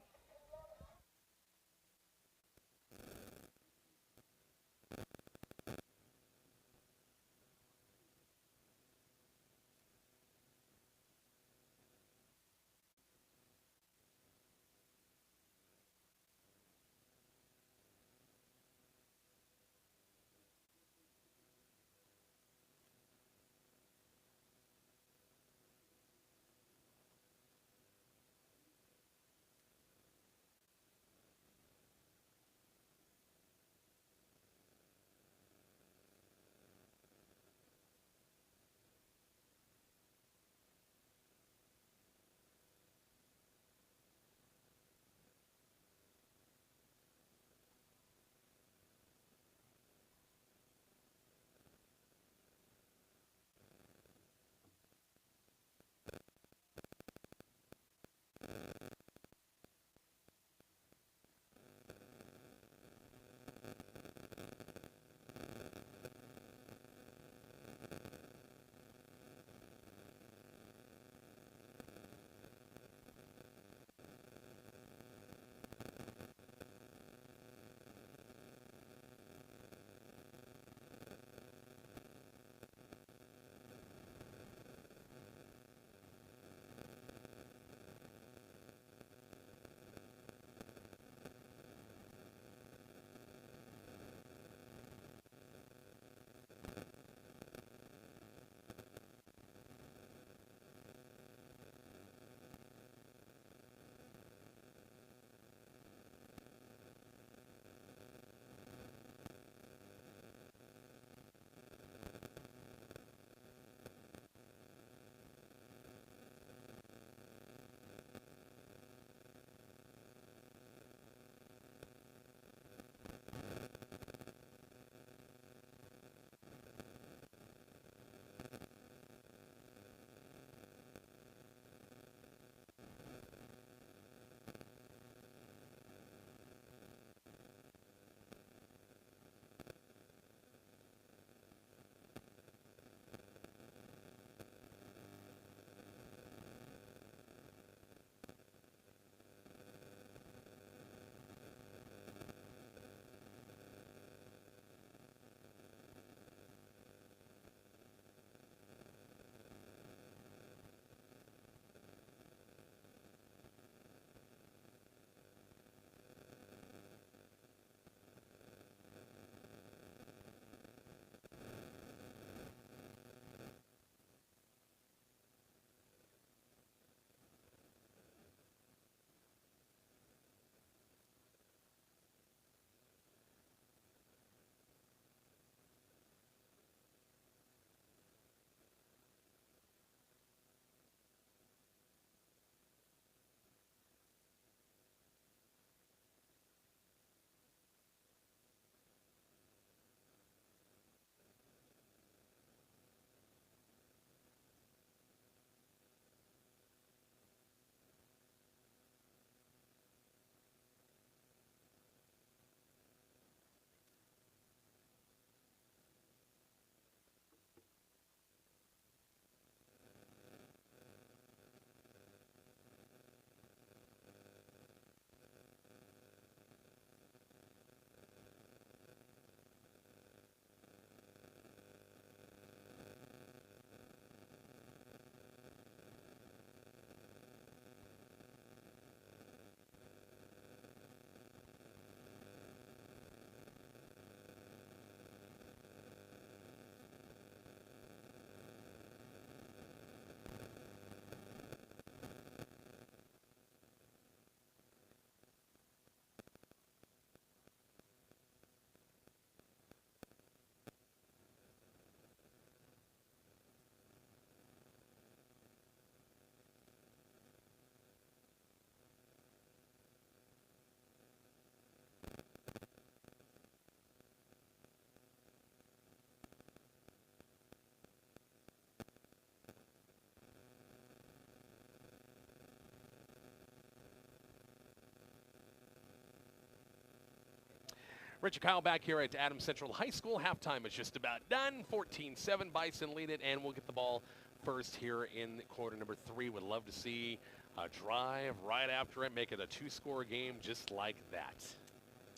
Speaker 1: Richard Kyle back here at Adams Central High School. Halftime is just about done. 14-7, Bison lead it, and we'll get the ball first here in quarter number 3. Would love to see a drive right after it, make it a 2-score game just like that.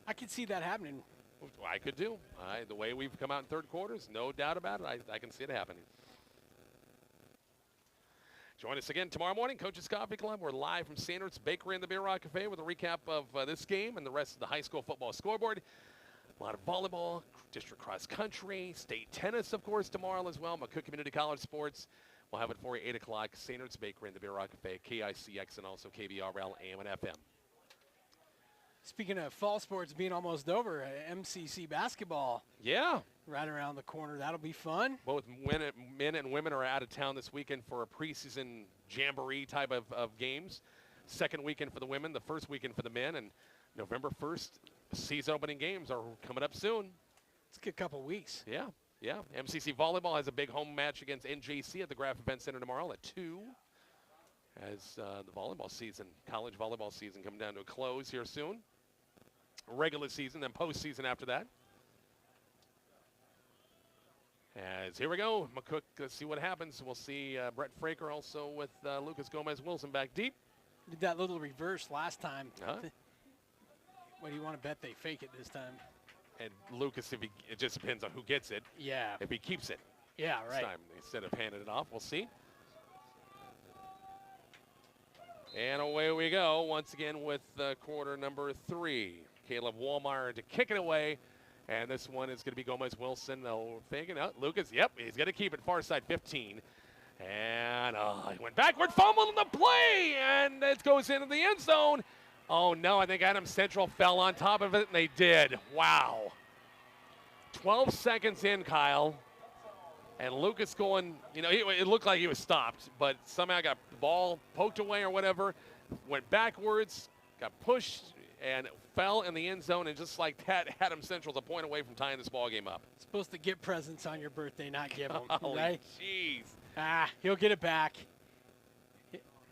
Speaker 2: I could see that happening.
Speaker 1: I could do. The way we've come out in third quarters, no doubt about it. I can see it happening. Join us again tomorrow morning, Coach's Coffee Club. We're live from Sanders Bakery and the Beer Rock Cafe with a recap of this game and the rest of the high school football scoreboard. A lot of volleyball, district cross country, state tennis, of course, tomorrow as well. McCook Community College sports. We'll have it for you 8 o'clock. Sanders Bakery and the Beer Rock Cafe, KICX, and also KBRL, AM and FM.
Speaker 2: Speaking of fall sports being almost over, MCC basketball.
Speaker 1: Yeah.
Speaker 2: Right around the corner. That'll be fun.
Speaker 1: Both men and women are out of town this weekend for a preseason jamboree type of games. Second weekend for the women, the first weekend for the men, and November 1st, season opening games are coming up soon.
Speaker 2: It's a good couple weeks.
Speaker 1: Yeah, yeah. MCC volleyball has a big home match against NJC at the Graf Event Center tomorrow at 2. As the volleyball season, college volleyball season, coming down to a close here soon. Regular season, then postseason after that. As here we go, McCook, let's see what happens. We'll see Brett Fraker also with Lucas Gomez-Wilson back deep.
Speaker 2: Did that little reverse last time.
Speaker 1: Huh?
Speaker 2: What do you want to bet they fake it this time?
Speaker 1: And Lucas, it just depends on who gets it.
Speaker 2: Yeah.
Speaker 1: If he keeps it.
Speaker 2: Yeah, right.
Speaker 1: This time, instead of handing it off, we'll see. And away we go once again with quarter number 3. Caleb Wallmeyer to kick it away. And this one is going to be Gomez-Wilson. They'll fake it out. Lucas, yep, he's going to keep it far side 15. And he went backward, fumbled in the play, and it goes into the end zone. Oh, no, I think Adams Central fell on top of it, and they did. Wow. 12 seconds in, Kyle. And Lucas going, it looked like he was stopped, but somehow got the ball poked away or whatever, went backwards, got pushed, and fell in the end zone, and just like that, Adams Central's a point away from tying this ball game up.
Speaker 2: Supposed to get presents on your birthday, not give them,
Speaker 1: Holy
Speaker 2: right?
Speaker 1: Jeez.
Speaker 2: He'll get it back.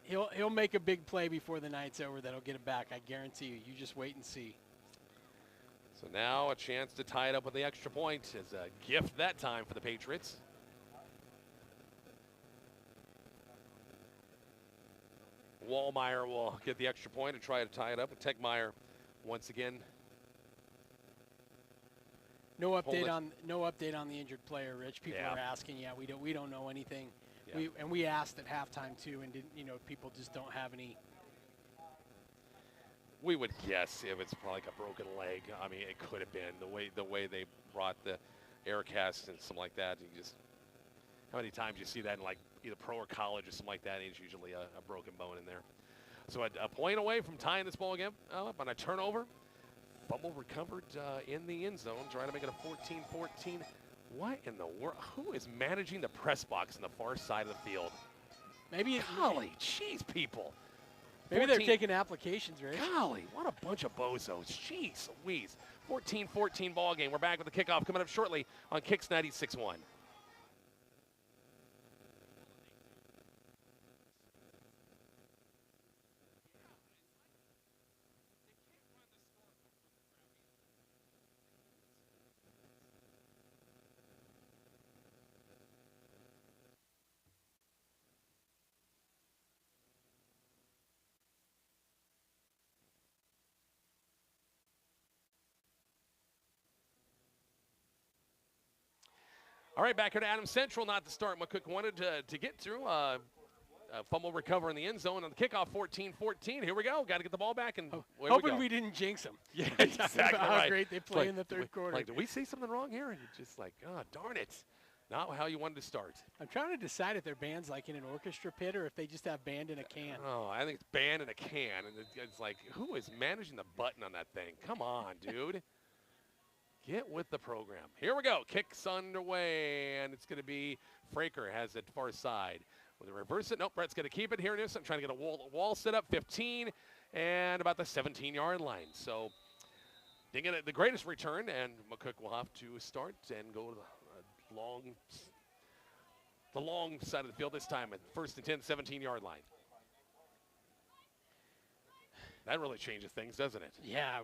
Speaker 2: He'll make a big play before the night's over that'll get it back. I guarantee you. You just wait and see.
Speaker 1: So now a chance to tie it up with the extra point is a gift that time for the Patriots. Wallmeyer will get the extra point and try to tie it up. And Tegmeyer, once again.
Speaker 2: No update on the injured player, Rich. People are asking. Yeah, we don't know anything. Yeah. We asked at halftime too, and didn't. People just don't have any.
Speaker 1: We would guess if it's probably like a broken leg. I mean, it could have been the way they brought the air cast and something like that. How many times you see that in like either pro or college or something like that? It's usually a broken bone in there. So a point away from tying this ball game up on a turnover. Fumble recovered in the end zone, trying to make it a 14-14. What in the world? Who is managing the press box on the far side of the field?
Speaker 2: Maybe
Speaker 1: golly, jeez, people.
Speaker 2: Maybe they're taking applications, right?
Speaker 1: Golly, what a bunch of bozos. Jeez Louise. 14-14 ball game. We're back with the kickoff coming up shortly on Kicks 96.1. All right, back here to Adams Central, not the start McCook wanted to get through. Fumble recover in the end zone on the kickoff, 14-14. Here we go. Got to get the ball back. And
Speaker 2: hoping we didn't jinx them.
Speaker 1: Yeah, exactly
Speaker 2: how great they play in the third quarter.
Speaker 1: Like, did we see something wrong here? And you're just like, oh, darn it. Not how you wanted to start.
Speaker 2: I'm trying to decide if their band's like in an orchestra pit or if they just have band in a can.
Speaker 1: Oh, I think it's band in a can. And it's like, who is managing the button on that thing? Come on, dude. Get with the program. Here we go. Kicks underway, and it's going to be Fraker has it far side. Will they reverse it? Nope, Brett's going to keep it here. I'm trying to get a wall set up, 15, and about the 17-yard line. So didn't get the greatest return, and McCook will have to start and go to the long side of the field this time at first and 10, 17-yard line. That really changes things, doesn't it?
Speaker 2: Yeah,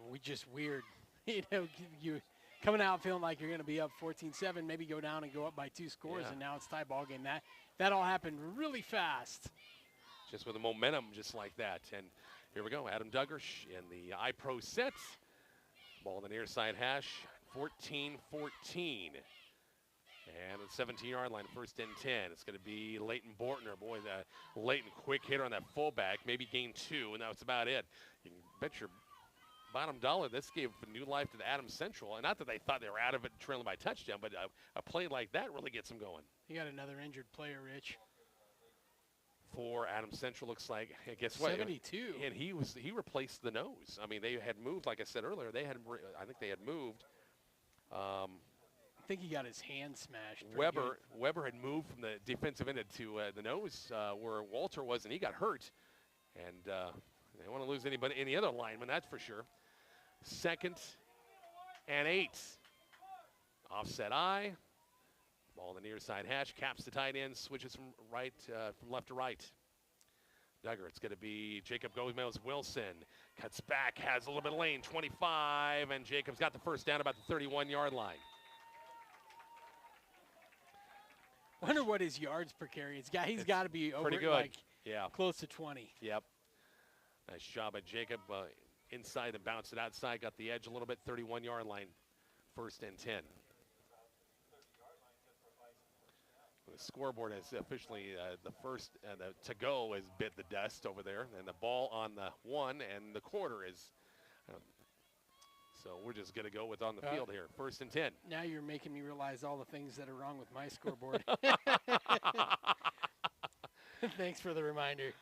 Speaker 2: weird. you know, you coming out feeling like you're going to be up 14-7, maybe go down and go up by 2 scores, and now it's tie ball game. That all happened really fast.
Speaker 1: Just with the momentum, just like that. And here we go, Adam Duggar in the iPro set. Ball on the near side hash, 14-14. And at the 17-yard line, 1st and 10. It's going to be Leighton Bortner. Boy, Leighton, quick hitter on that fullback, maybe gain 2, and that's about it. You can bet your bottom dollar this gave new life to the Adams Central. And not that they thought they were out of it trailing by touchdown, but a play like that really gets them going.
Speaker 2: You got another injured player, Rich.
Speaker 1: For Adams Central, looks like, guess what?
Speaker 2: 72.
Speaker 1: And he replaced the nose. I mean, they had moved, like I said earlier, I think they had moved.
Speaker 2: I think he got his hand smashed.
Speaker 1: Weber had moved from the defensive end to the nose where Walter was, and he got hurt. And they don't want to lose any other lineman, that's for sure. 2nd and 8. Offset eye. Ball on the near side hash, caps the tight end, switches from left to right. Duggar, it's going to be Jacob Gomez-Wilson. Cuts back, has a little bit of lane, 25, and Jacob's got the 1st down about the 31-yard line.
Speaker 2: Wonder what his yards per carry is. He's got to be over
Speaker 1: pretty good.
Speaker 2: Like close to 20.
Speaker 1: Yep. Nice job by Jacob. Inside and bounced it outside. Got the edge a little bit. 31-yard line. 1st and 10. The scoreboard has officially the first to go has bit the dust over there, and the ball on the 1 and the quarter is. So we're just going to go with on the field here. 1st and 10.
Speaker 2: Now you're making me realize all the things that are wrong with my scoreboard. Thanks for the reminder.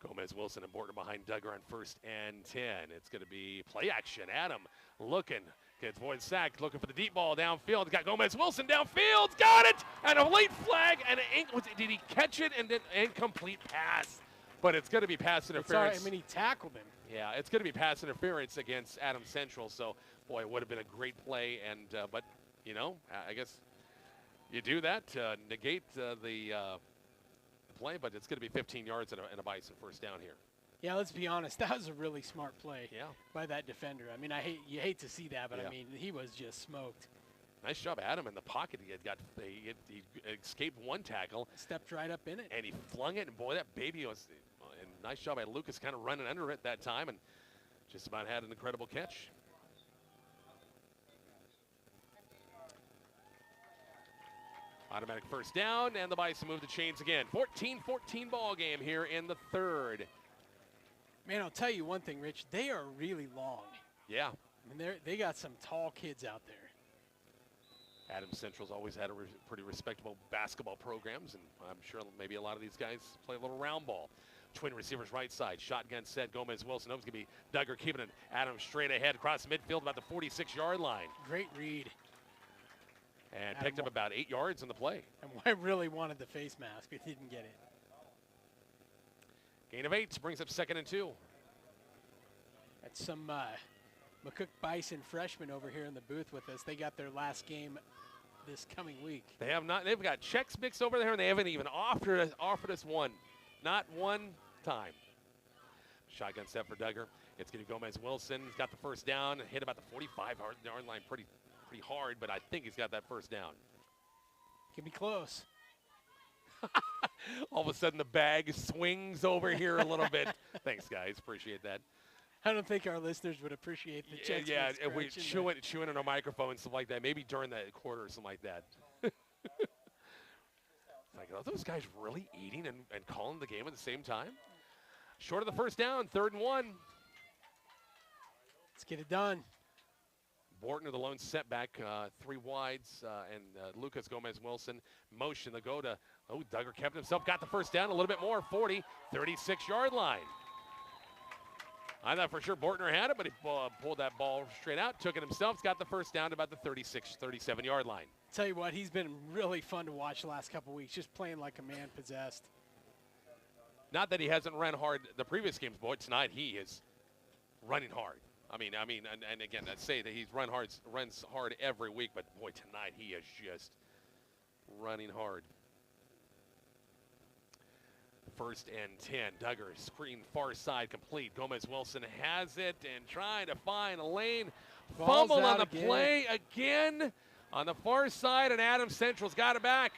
Speaker 1: Gomez-Wilson and Bortner behind Duggar on 1st and 10. It's going to be play action. Adam looking. Gets void sacked, looking for the deep ball downfield. Got Gomez-Wilson downfield. Got it! And a late flag. And did he catch it? And then incomplete pass. But it's going to be pass interference.
Speaker 2: I mean, he tackled him.
Speaker 1: Yeah, it's going to be pass interference against Adams Central. So, boy, it would have been a great play. And but, you know, I guess you do that to negate the play. But it's going to be 15 yards and a Bison 1st down here.
Speaker 2: Yeah, let's be honest. That was a really smart play by that defender. I mean, you hate to see that, but I mean, he was just smoked.
Speaker 1: Nice job, Adam, in the pocket. He escaped one tackle.
Speaker 2: Stepped right up in it.
Speaker 1: And he flung it, and boy, that baby was. And nice job by Lucas, kind of running under it that time, and just about had an incredible catch. Automatic 1st down, and the Bison move the chains again. 14-14 ball game here in the 3rd.
Speaker 2: Man, I'll tell you one thing, Rich. They are really long.
Speaker 1: Yeah.
Speaker 2: I mean, they got some tall kids out there.
Speaker 1: Adams Central's always had pretty respectable basketball programs, and I'm sure maybe a lot of these guys play a little round ball. Twin receivers right side. Shotgun set. Gomez-Wilson. It's going to be Duggar keeping it. Adams straight ahead across midfield about the 46-yard line.
Speaker 2: Great read.
Speaker 1: And picked up about 8 yards in the play.
Speaker 2: And I really wanted the face mask, but didn't get it.
Speaker 1: Gain of 8 brings up 2nd and 2.
Speaker 2: That's some McCook Bison freshmen over here in the booth with us. They got their last game this coming week.
Speaker 1: They have not. They've got checks mixed over there, and they haven't even offered us one. Not one time. Shotgun set for Duggar. It's going to Gomez-Wilson. He's got the 1st down. Hit about the 45-yard line pretty hard, but I think he's got that 1st down.
Speaker 2: Can be close.
Speaker 1: All of a sudden, the bag swings over here a little bit. Thanks, guys. Appreciate that.
Speaker 2: I don't think our listeners would appreciate the checks.
Speaker 1: Yeah, if we chewing on our microphone and stuff like that, maybe during the quarter or something like that. Like, are those guys really eating and calling the game at the same time? Short of the 1st down, 3rd and 1.
Speaker 2: Let's get it done.
Speaker 1: Bortner, the lone setback, 3 wides, and Lucas Gomez-Wilson motion to go to, Duggar kept himself, got the 1st down, a little bit more, 40, 36-yard line. I thought for sure Bortner had it, but he pulled that ball straight out, took it himself, got the 1st down to about the 36, 37-yard line.
Speaker 2: Tell you what, he's been really fun to watch the last couple weeks, just playing like a man possessed.
Speaker 1: Not that he hasn't run hard the previous games, boy. Tonight he is running hard. I mean, and again, I'd say that he's runs hard every week, but boy, tonight he is just running hard. 1st and 10. Duggar screen far side complete. Gomez-Wilson has it and trying to find a lane. Fumble on the play again on the far side, and Adams Central's got it back.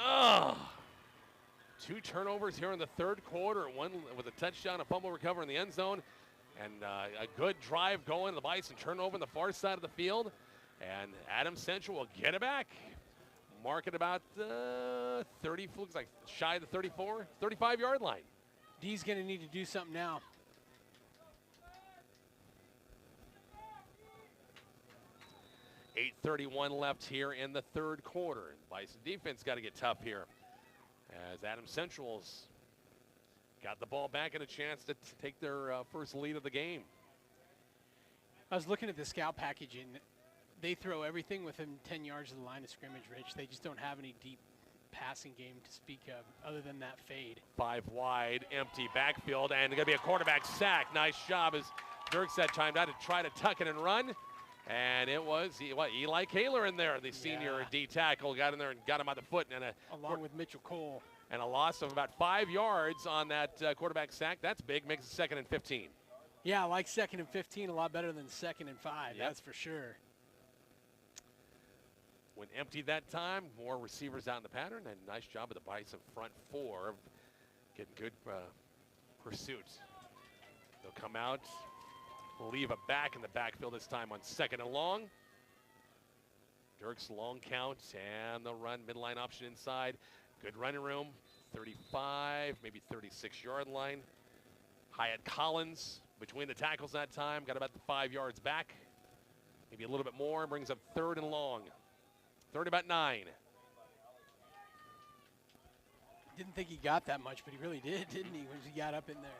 Speaker 1: Oh. 2 turnovers here in the third quarter, one with a touchdown, a fumble recovery in the end zone, and a good drive going. The Bison turnover on the far side of the field, and Adams Central will get it back. Mark it about 30, looks like shy of the 34, 35-yard line.
Speaker 2: D's going to need to do something now.
Speaker 1: .8:31 left here in the third quarter. Bison defense got to get tough here, as Adams Central's got the ball back and a chance to take their first lead of the game.
Speaker 2: I was looking at the scout package, and they throw everything within 10 yards of the line of scrimmage, Rich. They just don't have any deep passing game to speak of other than that fade.
Speaker 1: 5 wide, empty backfield, and going to be a quarterback sack. Nice job as Dirks that time out to try to tuck it and run. And it was Eli Kaler in there, the senior D tackle, got in there and got him on the foot. And
Speaker 2: along with Mitchell Cole.
Speaker 1: And a loss of about 5 yards on that quarterback sack. That's big, makes it 2nd and 15.
Speaker 2: Yeah, I like 2nd and 15 a lot better than 2nd and 5, that's for sure.
Speaker 1: When emptied that time, more receivers out in the pattern, and nice job of the Bison front 4 of getting good pursuit. They'll come out, leave a back in the backfield this time on 2nd and long. Dirks long count, and they'll run midline option inside. Good running room, 35, maybe 36-yard line. Hyatt Collins between the tackles that time, got about the 5 yards back. Maybe a little bit more, brings up 3rd and long. 3rd about 9.
Speaker 2: Didn't think he got that much, but he really did, didn't he, when he got up in there.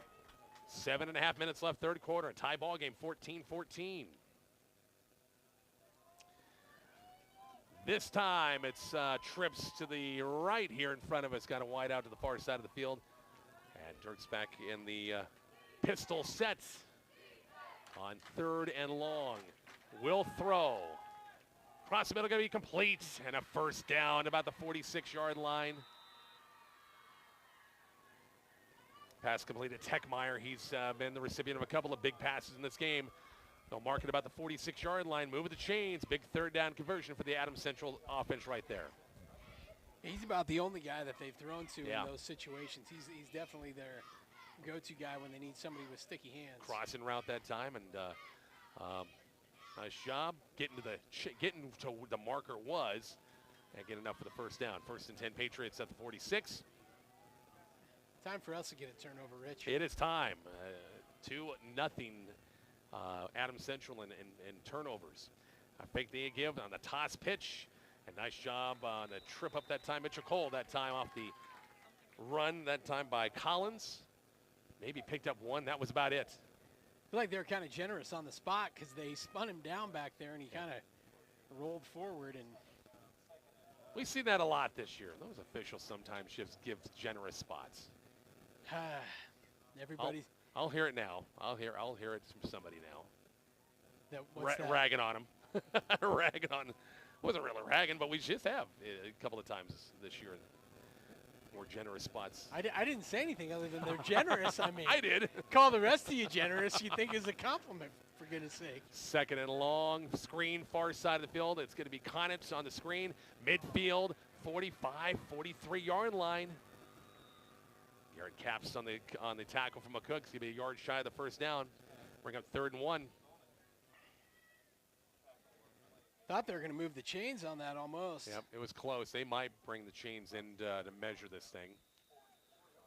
Speaker 1: 7.5 minutes left, third quarter. A tie ball game, 14-14. This time it's trips to the right here in front of us. Got a wide out to the far side of the field. And Dirk's back in the pistol set on 3rd and long. Will throw. Cross the middle, going to be complete. And a first down about the 46-yard line. Pass completed to Techmeyer. He's been the recipient of a couple of big passes in this game. They'll mark it about the 46-yard line. Move the chains. Big 3rd down conversion for the Adams Central offense right there.
Speaker 2: He's about the only guy that they've thrown to in those situations. He's definitely their go-to guy when they need somebody with sticky hands.
Speaker 1: Crossing route that time, and nice job getting to the marker was, and get enough for the first down. 1st and 10 Patriots at the 46.
Speaker 2: Time for us to get a turnover, Rich.
Speaker 1: It is time. 2-0 Adams Central in turnovers. A fake they give on the toss pitch. And nice job on a trip up that time. Mitchell Cole that time off the run that time by Collins. Maybe picked up 1. That was about it.
Speaker 2: I feel like they were kind of generous on the spot because they spun him down back there and he kind of rolled forward. And
Speaker 1: we've seen that a lot this year. Those officials sometimes just give generous spots.
Speaker 2: Everybody's.
Speaker 1: I'll hear it now. I'll hear it from somebody now.
Speaker 2: That?
Speaker 1: Ragging on him. Ragging on. Wasn't really ragging, but we just have a couple of times this year. More generous spots.
Speaker 2: I didn't say anything other than they're generous. I mean,
Speaker 1: I did.
Speaker 2: Call the rest of you generous. You think is a compliment, for goodness sake. 2nd
Speaker 1: and long, screen, far side of the field. It's going to be Conitz on the screen. Midfield, 45, 43-yard line. Garrett Caps on the tackle from McCook. It's going to be a yard shy of the first down. Bring up 3rd and 1.
Speaker 2: Thought they were going to move the chains on that almost.
Speaker 1: Yep, it was close. They might bring the chains in to measure this thing.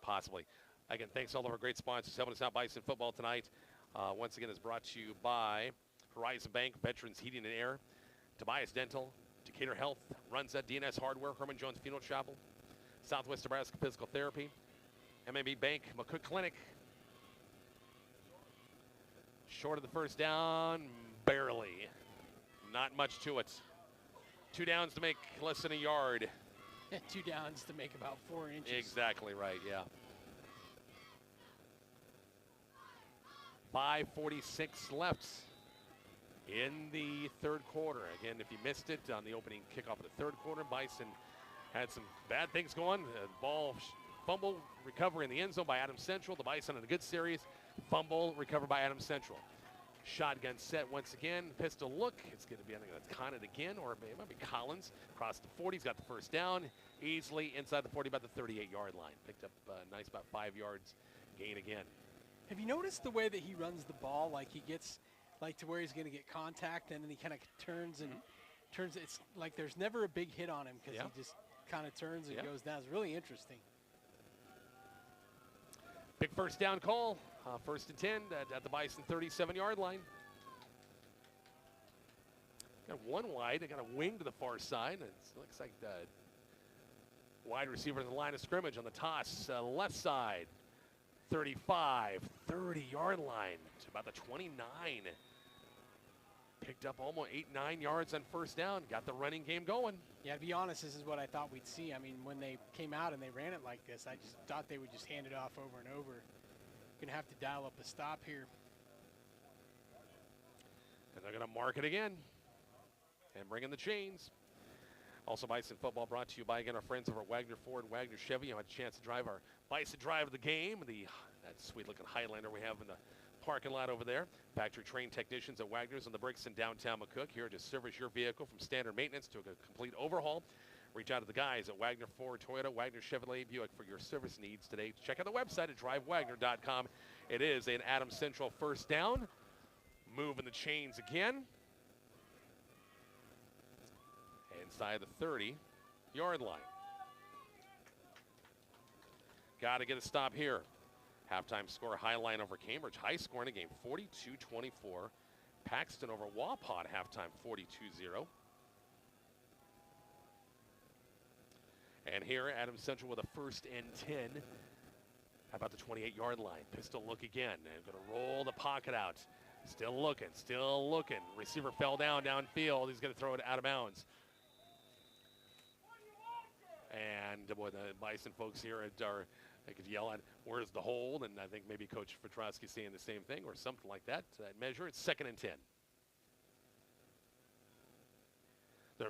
Speaker 1: Possibly. Again, thanks to all of our great sponsors helping us out. Bison football tonight. Once again, is brought to you by Horizon Bank, Veterans Heating and Air, Tobias Dental, Decatur Health, Runza, DNS Hardware, Herman Jones Funeral Chapel, Southwest Nebraska Physical Therapy, MMB Bank, McCook Clinic. Short of the first down, barely. Not much to it. 2 downs to make less than a yard.
Speaker 2: 2 downs to make about 4 inches.
Speaker 1: Exactly right, yeah. 5:46 left in the third quarter. Again, if you missed it on the opening kickoff of the third quarter, Bison had some bad things going. Ball fumble recovery in the end zone by Adams Central. The Bison in a good series. Fumble recovered by Adams Central. Shotgun set once again. Pistol look. It's going to be, I think that's Conant again, or it might be Collins. Across the 40. He's got the first down. Easily inside the 40, about the 38-yard line. Picked up nice, about 5 yards gain again.
Speaker 2: Have you noticed the way that he runs the ball? Like he gets like to where he's going to get contact, and then he kind of turns and turns. It's like there's never a big hit on him because he just kind of turns and goes down. It's really interesting.
Speaker 1: Big first down call. First and 10 at the Bison 37-yard line. Got one wide. They got a wing to the far side. It looks like the wide receiver in the line of scrimmage on the toss. Left side. 35, 30-yard line to about the 29. Picked up almost 8-9 yards on first down. Got the running game going.
Speaker 2: Yeah, to be honest, this is what I thought we'd see. I mean, when they came out and they ran it like this, I just thought they would just hand it off over and over. Gonna have to dial up a stop here.
Speaker 1: And they're gonna mark it again and bring in the chains. Also, Bison football brought to you by, again, our friends over at Wagner Ford, Wagner Chevy. I had a chance to drive our Bison drive of the game, that sweet-looking Highlander we have in the parking lot over there. Factory-trained technicians at Wagner's on the bricks in downtown McCook, here to service your vehicle from standard maintenance to a complete overhaul. Reach out to the guys at Wagner Ford, Toyota, Wagner Chevrolet, Buick for your service needs today. Check out the website at drivewagner.com. It is an Adams Central first down. Moving the chains again. Inside the 30-yard line. Got to get a stop here. Halftime score, Highline over Cambridge. High score in a game, 42-24. Paxton over Waupun, halftime, 42-0. And here, Adams Central with a first and 10. How about the 28-yard line? Pistol look again. And going to roll the pocket out. Still looking, still looking. Receiver fell downfield. He's going to throw it out of bounds. And boy, the Bison folks here they could yell at, where's the hold? And I think maybe Coach Petrosky saying the same thing or something like that. Measure, it's 2nd and 10. The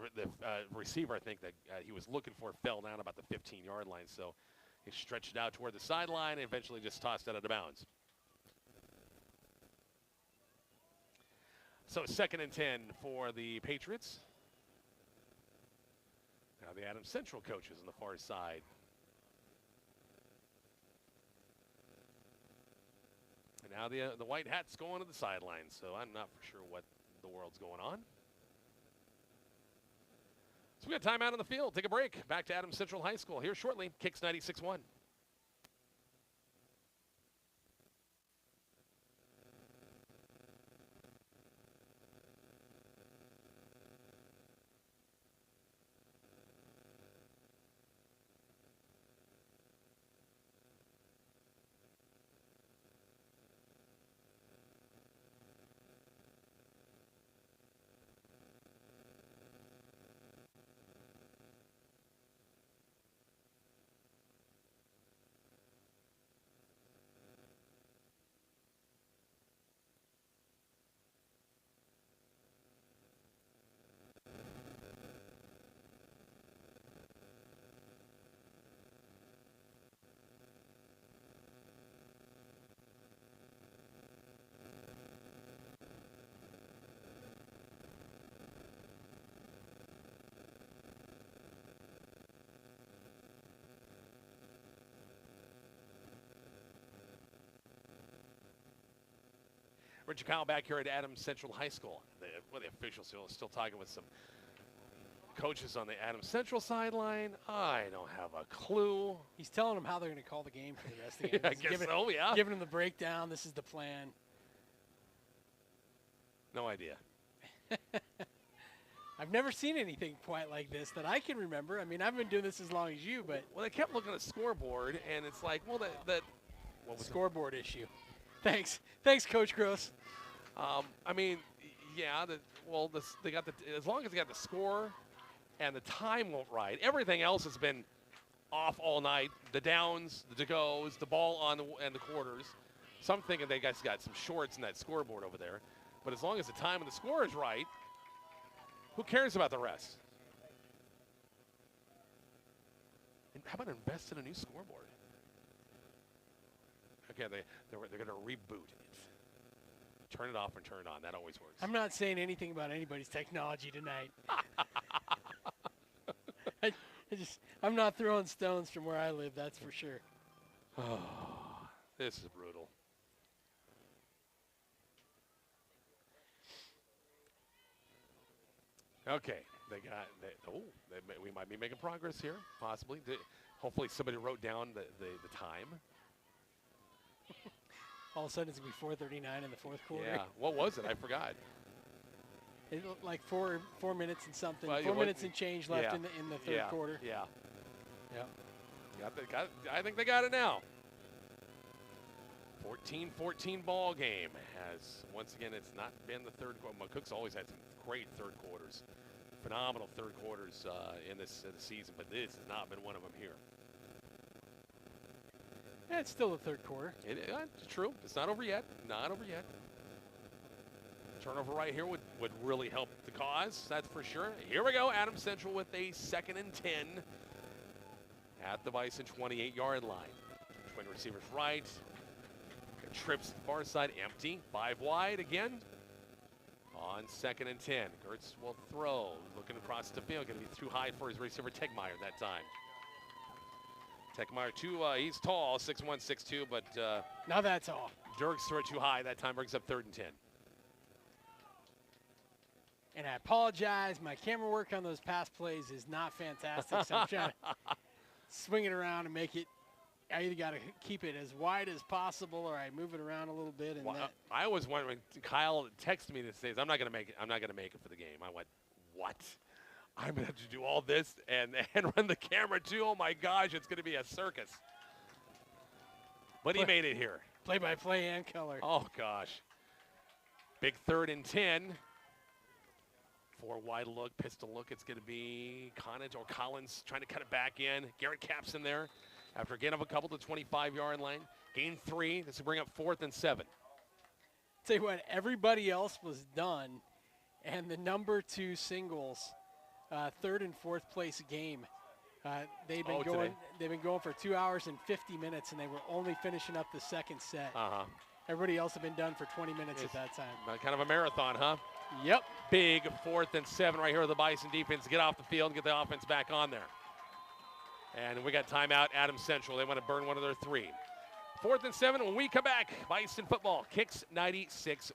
Speaker 1: receiver, I think that he was looking for, fell down about the 15-yard line. So he stretched it out toward the sideline and eventually just tossed it out of bounds. So 2nd and 10 for the Patriots. Now the Adams Central coaches on the far side. And now the white hat's going to the sideline, so I'm not for sure what the world's going on. So we got time out on the field. Take a break. Back to Adams Central High School here shortly. Kicks 96.1. Richard Kyle back here at Adams Central High School. The officials are still talking with some coaches on the Adams Central sideline. I don't have a clue.
Speaker 2: He's telling them how they're going to call the game for the rest of the game.
Speaker 1: I guess so, yeah.
Speaker 2: Giving them the breakdown. This is the plan.
Speaker 1: No idea.
Speaker 2: I've never seen anything quite like this that I can remember. I mean, I've been doing this as long as you, but...
Speaker 1: Well, they kept looking at the scoreboard, and it's like, well, what was the
Speaker 2: scoreboard issue. Thanks, Coach Gross.
Speaker 1: I mean, yeah. They got as long as they got the score and the time won't right. Everything else has been off all night. The downs, the to-goes, the ball on and the quarters. So I'm thinking they guys got some shorts in that scoreboard over there. But as long as the time and the score is right, who cares about the rest? And how about invest in a new scoreboard? Okay, they're going to reboot it. turn it off and turn it on. That always works.
Speaker 2: I'm not saying anything about anybody's technology tonight. I'm not throwing stones from where I live, that's for sure.
Speaker 1: Oh, this is brutal. Okay, we might be making progress here, possibly. Hopefully somebody wrote down the time.
Speaker 2: All of a sudden it's going to be 4:39 in the fourth quarter.
Speaker 1: Yeah, what was it? I forgot.
Speaker 2: It looked like four minutes and something.
Speaker 1: Well,
Speaker 2: 4 minutes and change left in the third quarter.
Speaker 1: Yeah. I think they got it now. 14-14 ball game. As once again, it's not been the third quarter. McCook's always had some great third quarters, phenomenal third quarters in this season, but this has not been one of them here.
Speaker 2: Yeah, it's still the third quarter.
Speaker 1: It's true. It's not over yet. Not over yet. Turnover right here would really help the cause, that's for sure. Here we go, Adams Central with a 2nd and 10 at the Bison 28-yard line. Twin receivers right. Trips far side empty. 5 wide again. On 2nd and 10. Gertz will throw. Looking across the field. Going to be too high for his receiver Tegmeyer that time. Tegmeyer, he's tall, 6'1", 6'2", but
Speaker 2: now that's all.
Speaker 1: Dirks threw it too high. That time brings up 3rd and 10.
Speaker 2: And I apologize. My camera work on those pass plays is not fantastic, so I'm trying to swing it around and make it. I either got to keep it as wide as possible, or I move it around a little bit. And
Speaker 1: well, I was wondering. Kyle texted me that says, "I'm not going to make it. I'm not going to make it for the game." I went, "What? I'm going to have to do all this and run the camera too? Oh my gosh, it's going to be a circus." But he made it here.
Speaker 2: Play-by-play and color.
Speaker 1: Oh gosh. Big 3rd and 10. 4 wide look, pistol look. It's going to be Connage or Collins trying to cut it back in. Garrett Capps in there. After a gain of a couple to 25-yard line. Gain 3. This will bring up 4th and 7.
Speaker 2: Tell you what, everybody else was done, and the number 2 singles, 3rd and 4th place game. They've been going for 2 hours and 50 minutes, and they were only finishing up the 2nd set. Everybody else had been done for 20 minutes at that time.
Speaker 1: Kind of a marathon, huh?
Speaker 2: Yep.
Speaker 1: Big 4th and 7 right here with the Bison defense. Get off the field and get the offense back on there. And we got timeout, Adams Central. They want to burn one of their 3. 4th and 7 when we come back. Bison football kicks 96-1.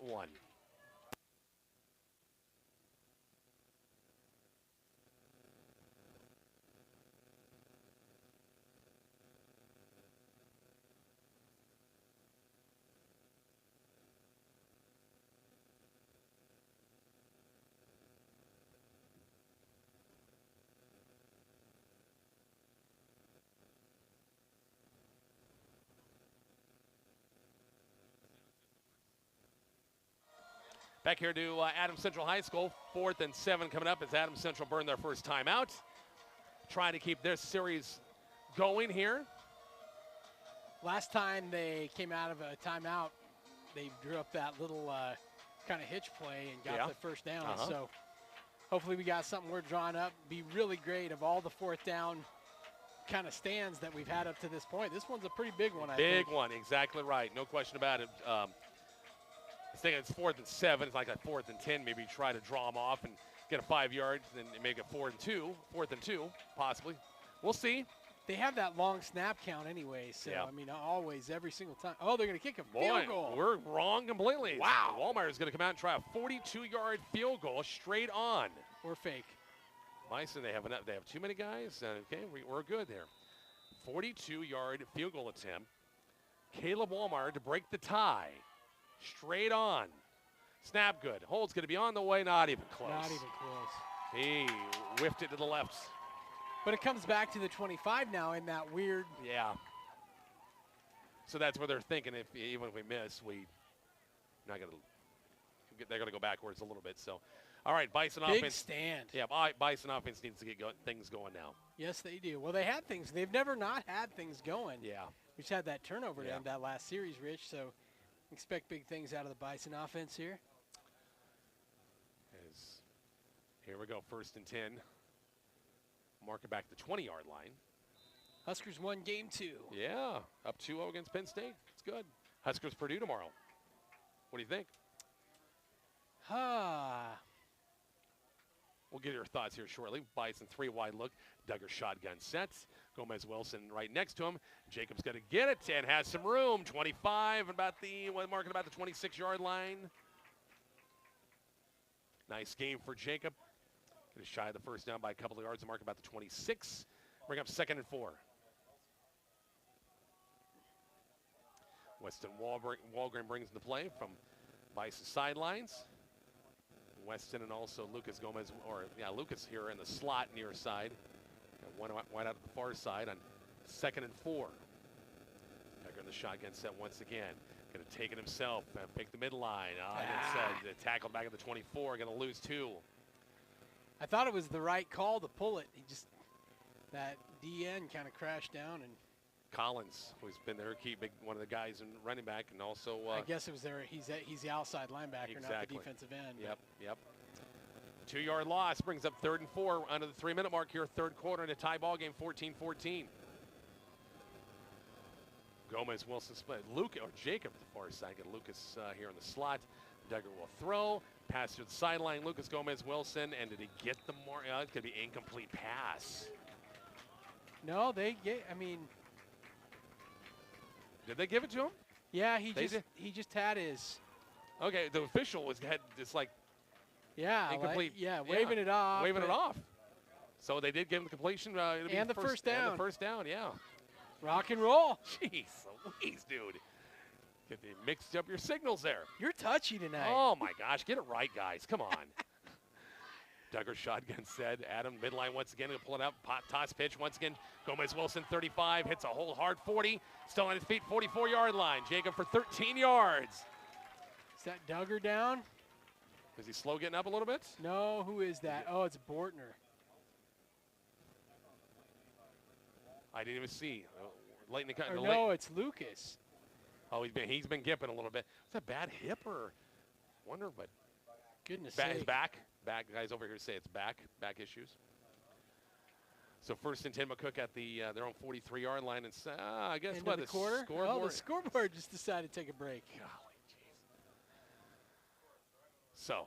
Speaker 1: Back here to Adams Central High School. 4th and 7 coming up as Adams Central burned their first timeout. Trying to keep their series going here.
Speaker 2: Last time they came out of a timeout, they drew up that little kind of hitch play and got the first down. So hopefully we got something we're drawing up. Be really great of all the 4th down kind of stands that we've had up to this point. This one's a pretty big one, I think.
Speaker 1: Big one, exactly right. No question about it. I think it's 4th and 7. It's like a 4th and 10. Maybe try to draw them off and get a 5 yards, and make it 4th and 2, possibly. We'll see.
Speaker 2: They have that long snap count anyway, so I mean, always, every single time. Oh, they're going to kick a field goal.
Speaker 1: We're wrong completely.
Speaker 2: Wow.
Speaker 1: Wallmeyer's going to come out and try a 42-yard field goal straight on.
Speaker 2: Or fake.
Speaker 1: Bison, they have too many guys. Okay, we're good there. 42-yard field goal attempt. Caleb Wallmeyer to break the tie. Straight on. Snap good. Hold's going to be on the way, not even close.
Speaker 2: Not even close.
Speaker 1: He whiffed it to the left.
Speaker 2: But it comes back to the 25 now in that weird.
Speaker 1: Yeah. So that's where they're thinking even if we miss, they're going to go backwards a little bit. So, all right, Bison
Speaker 2: Big
Speaker 1: offense.
Speaker 2: stand.
Speaker 1: Yeah, Bison offense needs to get things going now.
Speaker 2: Yes, they do. Well, they had things. They've never not had things going.
Speaker 1: Yeah.
Speaker 2: We just had that turnover in that last series, Rich, so expect big things out of the Bison offense here.
Speaker 1: Here we go, 1st and 10. Marking back the 20-yard line.
Speaker 2: Huskers won game 2.
Speaker 1: Yeah, up 2-0 against Penn State. It's good. Huskers Purdue tomorrow. What do you think? We'll get your thoughts here shortly. Bison 3 wide look. Duggar shotgun sets. Gomez Wilson right next to him. Jacob's going to get it and has some room. 25 marking about the 26-yard line. Nice game for Jacob. Just shy of the first down by a couple of yards. The mark about the 26. Bring up 2nd and 4. Weston Walgren brings the play from Bison sidelines. Weston and also Lucas Gomez, Lucas here in the slot near side. One out at the far side on 2nd and 4. Duggar in the shotgun set once again. Going to take it himself and pick the midline. Tackled back at the 24. Going to lose 2.
Speaker 2: I thought it was the right call to pull it. That DN kind of crashed down. And
Speaker 1: Collins, who's been their one of the guys in running back, and also
Speaker 2: I guess it was there. He's the outside linebacker,
Speaker 1: exactly.
Speaker 2: not the defensive end.
Speaker 1: Yep. 2-yard loss brings up 3rd and 4 under the 3-minute mark here, 3rd quarter, in a tie ball game, 14-14. Gomez Wilson split. Jacob to the far side. Get Lucas here in the slot. Duggar will throw. Pass to the sideline. Lucas Gomez Wilson, and did he get the more? It's going to be incomplete pass.
Speaker 2: No, did
Speaker 1: they give it to him?
Speaker 2: Yeah, he just had his.
Speaker 1: Okay, the official had just like.
Speaker 2: Yeah,
Speaker 1: incomplete.
Speaker 2: Waving it off.
Speaker 1: Waving it off. So they did give him the completion.
Speaker 2: And the first down.
Speaker 1: And the first down, yeah.
Speaker 2: Rock and roll.
Speaker 1: Jeez Louise, dude. Get me mixed up your signals there.
Speaker 2: You're touchy tonight.
Speaker 1: Oh, my gosh. Get it right, guys. Come on. Duggar shotgun set. Adam midline once again. Going to pull it out. Toss pitch once again. Gomez Wilson, 35. Hits a whole hard 40. Still on his feet, 44-yard line. Jacob for 13 yards.
Speaker 2: Is that Duggar down?
Speaker 1: Is he slow getting up a little bit?
Speaker 2: No, who is that? Oh, it's Bortner.
Speaker 1: I didn't even see. Late in the
Speaker 2: no, it's Lucas.
Speaker 1: Oh, he's been gipping a little bit. Is that bad hip or wonder? But
Speaker 2: goodness sake.
Speaker 1: His back. Guys over here say it's back issues. So 1st and 10, McCook at their own 43-yard line, and I guess
Speaker 2: what the quarter?
Speaker 1: Scoreboard.
Speaker 2: Oh, the scoreboard just decided to take a break.
Speaker 1: Golly. So,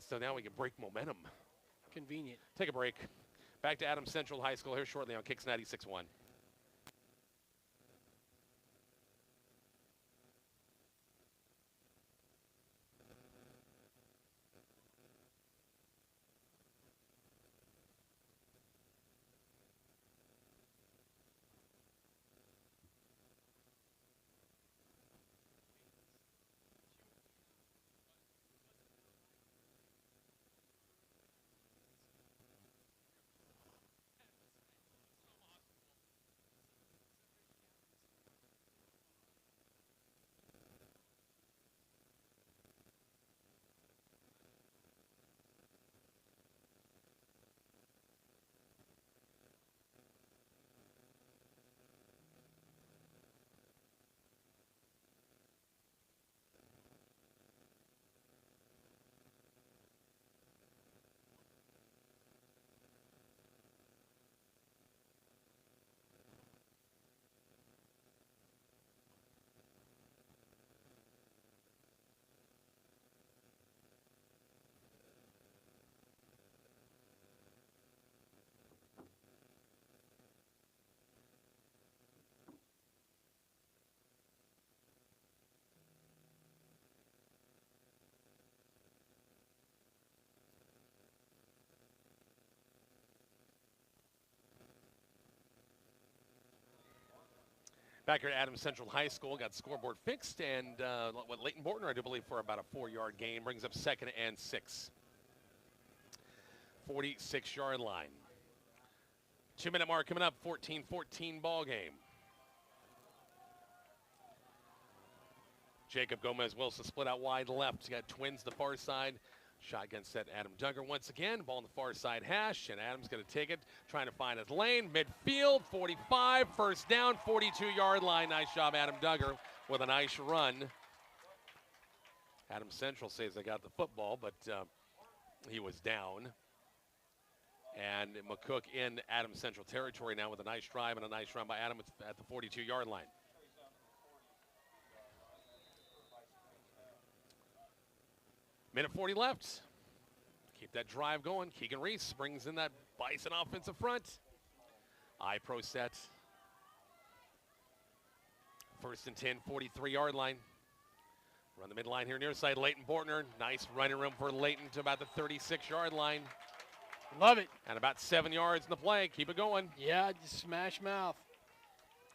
Speaker 1: so now we can break momentum.
Speaker 2: Convenient.
Speaker 1: Take a break. Back to Adams Central High School here shortly on KICX 96.1. Back here at Adams Central High School, got the scoreboard fixed, and Leighton Bortner, I do believe, for about a 4-yard gain, brings up 2nd and 6. 46-yard line. 2-minute mark coming up, 14-14 ball game. Jacob Gomez Wilson split out wide left. You got twins the far side. Shotgun set Adam Duggar once again. Ball on the far side hash, and Adam's going to take it, trying to find his lane. Midfield, 45, first down, 42-yard line. Nice job, Adam Duggar, with a nice run. Adams Central says they got the football, but he was down. And McCook in Adams Central territory now with a nice drive and a nice run by Adam at the 42-yard line. Minute 40 left. keep that drive going. Keegan Reese brings in that Bison offensive front. Pro set. 1st and 10, 43-yard line. Run the midline here near side. Leighton Bortner. Nice running room for Leighton to about the 36-yard line.
Speaker 2: Love it.
Speaker 1: And about 7 yards in the play. Keep it going.
Speaker 2: Yeah, just smash mouth.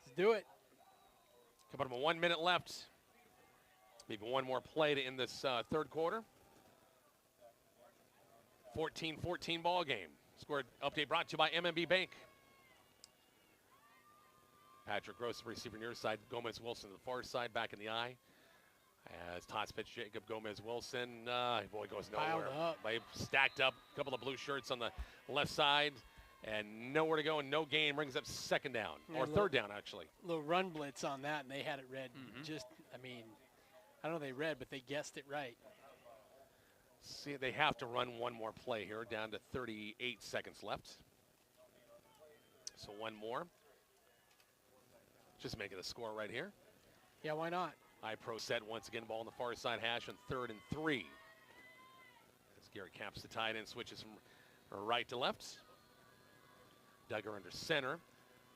Speaker 2: Let's do it.
Speaker 1: About 1 minute left. Maybe one more play to end this third quarter. 14-14 ball game. Scored update brought to you by MMB Bank. Patrick Gross, the receiver near side. Gomez Wilson to the far side, back in the eye. As toss pitch, Jacob Gomez Wilson. Boy, goes nowhere. They stacked up a couple of blue shirts on the left side, and nowhere to go and no gain. Brings up 2nd down, or 3rd down, actually.
Speaker 2: Little run blitz on that, and they had it read. I don't know they read, but they guessed it right.
Speaker 1: See, they have to run one more play here, down to 38 seconds left. So one more. Just making a score right here.
Speaker 2: Yeah, why not?
Speaker 1: Pro set once again, ball on the far side hash on 3rd and 3. As Garrett Caps the tight end, switches from right to left. Duggar under center.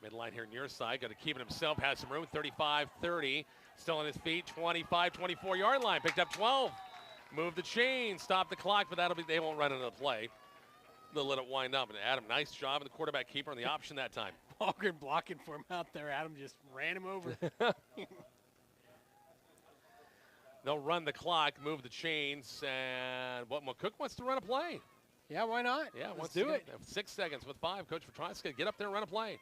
Speaker 1: Midline here near side, got to keep it himself, has some room, 35-30. Still on his feet, 25, 24-yard line, picked up 12. Move the chain, stop the clock, but they won't run another play. They'll let it wind up. And Adam, nice job, and the quarterback keeper on the option that time.
Speaker 2: Walker blocking for him out there. Adam just ran him over.
Speaker 1: They'll run the clock, move the chains, and McCook wants to run a play.
Speaker 2: Yeah, why not?
Speaker 1: Yeah,
Speaker 2: let's do it.
Speaker 1: 6 seconds with 5. Coach Petrotska, get up there and run a play.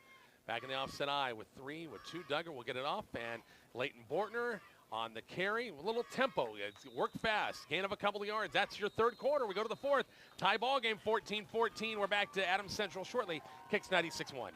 Speaker 1: Back in the offset eye with 3, with 2. Duggar will get it off, and Leighton Bortner on the carry. A little tempo. Work fast. Gain of a couple of yards. That's your third quarter. We go to the fourth. Tie ball game, 14-14. We're back to Adams Central shortly. Kicks 96-1.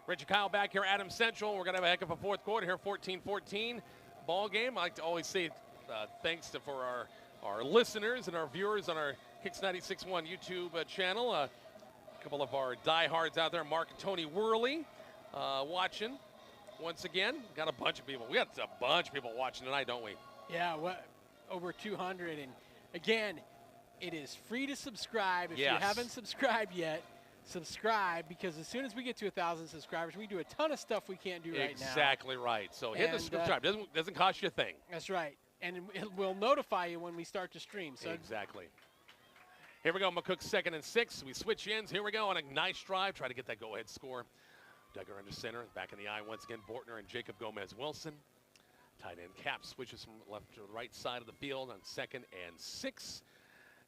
Speaker 1: Richard Kyle back here, Adams Central. We're going to have a heck of a fourth quarter here, 14-14 ball game. I like to always say thanks for our listeners and our viewers on our Kicks 96.1 YouTube channel. A couple of our diehards out there, Mark and Tony Worley, watching once again. Got a bunch of people. We got a bunch of people watching tonight, don't we?
Speaker 2: Yeah, over 200. And again, it is free to subscribe. If you haven't subscribed yet, subscribe, because as soon as we get to 1,000 subscribers, we do a ton of stuff we can't do right now.
Speaker 1: Exactly right. So hit the subscribe. Doesn't cost you a thing.
Speaker 2: That's right. And it will notify you when we start to stream. So
Speaker 1: exactly. Here we go, McCook 2nd and 6. We switch ends. Here we go on a nice drive. Try to get that go-ahead score. Duggar under center. Back in the eye once again, Bortner and Jacob Gomez Wilson. Tight end Cap switches from left to the right side of the field on 2nd and 6.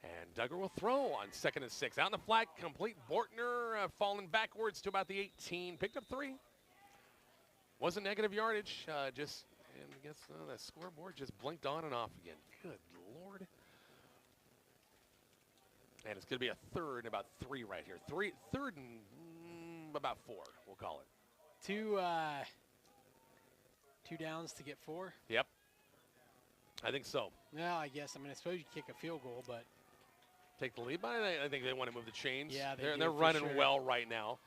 Speaker 1: And Duggar will throw on 2nd and 6. Out in the flat, complete. Bortner falling backwards to about the 18. Picked up 3. Wasn't negative yardage. And I guess that scoreboard just blinked on and off again. Good Lord. And it's going to be a third and about 3 right here. Third and about 4, we'll call it.
Speaker 2: 2 downs to get 4?
Speaker 1: Yep. I think so.
Speaker 2: Well, I guess. I suppose you kick a field goal, but.
Speaker 1: Take the lead, but I think they want to move the chains.
Speaker 2: Yeah,
Speaker 1: they're running well right now.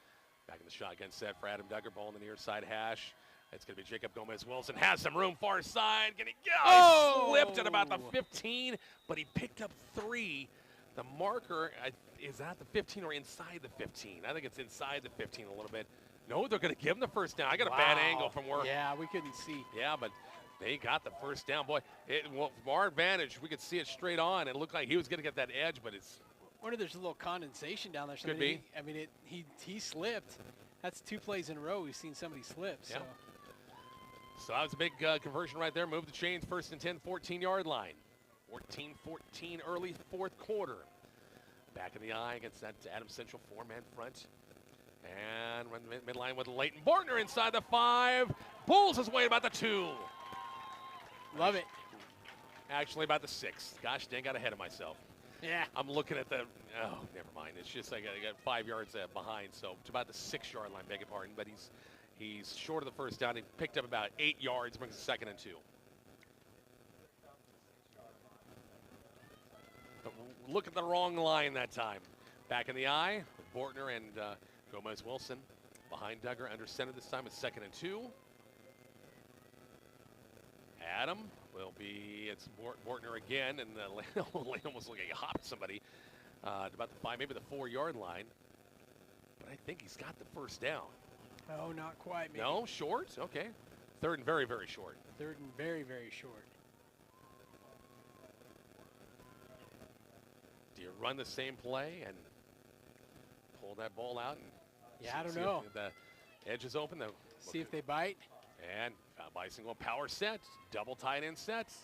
Speaker 1: Back in the shotgun set for Adam Duggar, ball on the near side hash. It's going to be Jacob Gomez Wilson. Has some room far side. He slipped at about the 15, but he picked up 3. The marker, is that the 15 or inside the 15? I think it's inside the 15 a little bit. No, they're going to give him the first down. I got a bad angle from where.
Speaker 2: Yeah, we couldn't see.
Speaker 1: Yeah, but they got the first down. Boy, from our advantage, we could see it straight on. It looked like he was going to get that edge, but it's
Speaker 2: wonder there's a little condensation down there.
Speaker 1: Could be.
Speaker 2: I mean, he slipped. That's 2 plays in a row we've seen somebody slip. So.
Speaker 1: Yeah. So that was a big conversion right there. Move the chains, 1st and 10, 14-yard line. 14-14 early 4th quarter. Back in the eye against that Adams Central 4-man front. And run the midline with Leighton Bortner inside the 5. Pulls his way about the 2.
Speaker 2: Love it.
Speaker 1: Actually about the 6. Gosh dang, got ahead of myself.
Speaker 2: Yeah.
Speaker 1: I'm looking at the, oh, never mind. It's just I got 5 yards behind, so it's about the 6-yard line, beg your pardon. But he's short of the first down. He picked up about 8 yards, brings a 2nd and 2. But look at the wrong line that time. Back in the eye with Bortner and Gomez Wilson. Behind Duggar, under center this time. It's 2nd and 2. Adam will be, it's Bortner again, and almost like he hopped somebody about the 5, maybe the 4-yard line. But I think he's got the first down.
Speaker 2: Oh, not quite. Maybe.
Speaker 1: No, short? Okay. 3rd and very, very short.
Speaker 2: 3rd and very, very short.
Speaker 1: Do you run the same play and pull that ball out? And
Speaker 2: yeah, I don't know.
Speaker 1: The edge is open.
Speaker 2: See if they bite.
Speaker 1: And Bison will power set, double tight end sets.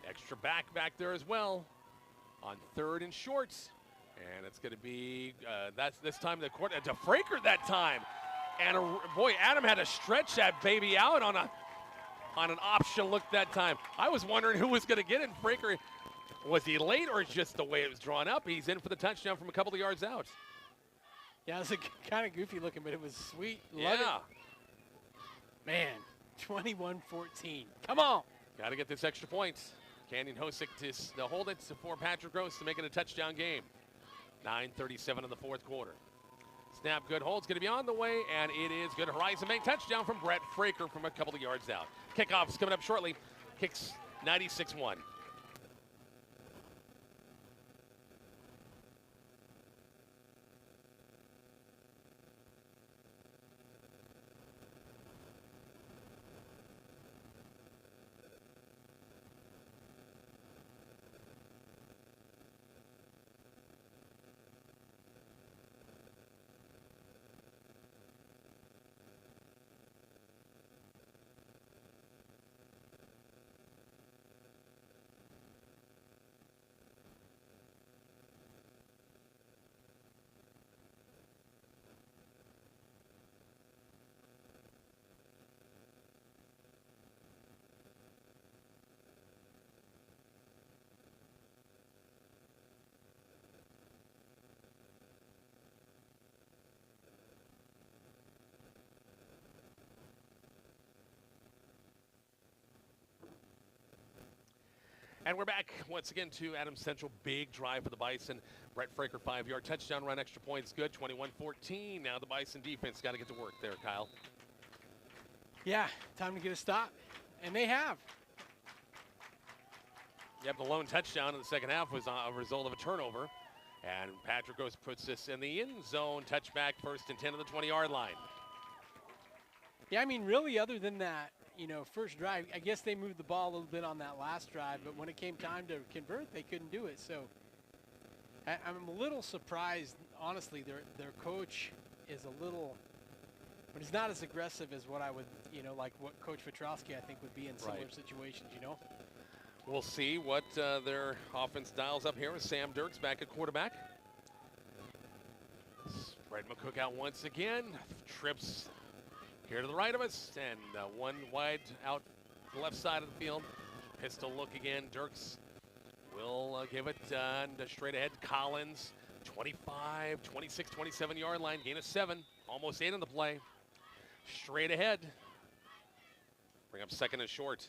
Speaker 1: Extra back there as well on 3rd and shorts. And it's going to be, this time the court, to Fraker that time. And boy, Adam had to stretch that baby out on an option look that time. I was wondering who was going to get it. Fraker, was he late or just the way it was drawn up? He's in for the touchdown from a couple of yards out.
Speaker 2: Yeah, it was kind of goofy looking, but it was sweet.
Speaker 1: Love it.
Speaker 2: Man, 21-14. Come on.
Speaker 1: Got to get this extra points. Canyon Hosick to hold it for Patrick Gross to make it a touchdown game. 9:37 in the 4th quarter. Snap, good hold. It's going to be on the way, and it is good. Horizon bank touchdown from Brett Fraker from a couple of yards out. Kickoff is coming up shortly. Kicks 96-1. And we're back once again to Adams Central. Big drive for the Bison. Brett Fraker, 5-yard touchdown run, extra points good. 21-14. Now the Bison defense got to get to work there, Kyle.
Speaker 2: Yeah, time to get a stop. And they have.
Speaker 1: Yep, the lone touchdown in the second half was a result of a turnover. And Patrick Gross puts this in the end zone. Touchback, 1st and 10 of the 20-yard line.
Speaker 2: Yeah, I mean, really, other than that, first drive, I guess they moved the ball a little bit on that last drive, but when it came time to convert, they couldn't do it. So I'm a little surprised, honestly. Their coach is a little, but he's not as aggressive as what I would, like what Coach Petrowski, I think, would be in similar situations,
Speaker 1: We'll see what their offense dials up here with Sam Dirks back at quarterback. Spread McCook out once again, trips here to the right of us, and one wide out the left side of the field. Pistol look again. Dirks will give it straight ahead. Collins, 25, 26, 27-yard line. Gain of 7. Almost 8 on the play. Straight ahead. Bring up 2nd and short.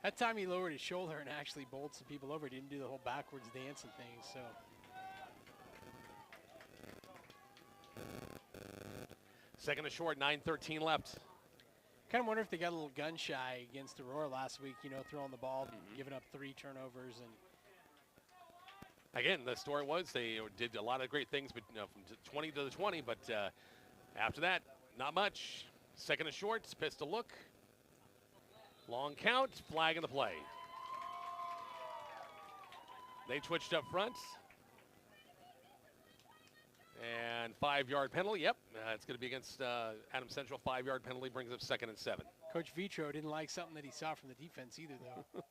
Speaker 2: That time he lowered his shoulder and actually bowled some people over. He didn't do the whole backwards dance and things, so.
Speaker 1: Second and short, 9:13 left.
Speaker 2: Kind of wonder if they got a little gun shy against Aurora last week, throwing the ball, giving up 3 turnovers. And
Speaker 1: again, the story was they did a lot of great things, but from 20 to the 20, but after that, not much. Second and short, pistol look. Long count, flag in the play. They twitched up front. And 5-yard penalty. Yep, it's going to be against Adams Central. 5-yard penalty brings up 2nd and 7.
Speaker 2: Coach Vitro didn't like something that he saw from the defense either, though.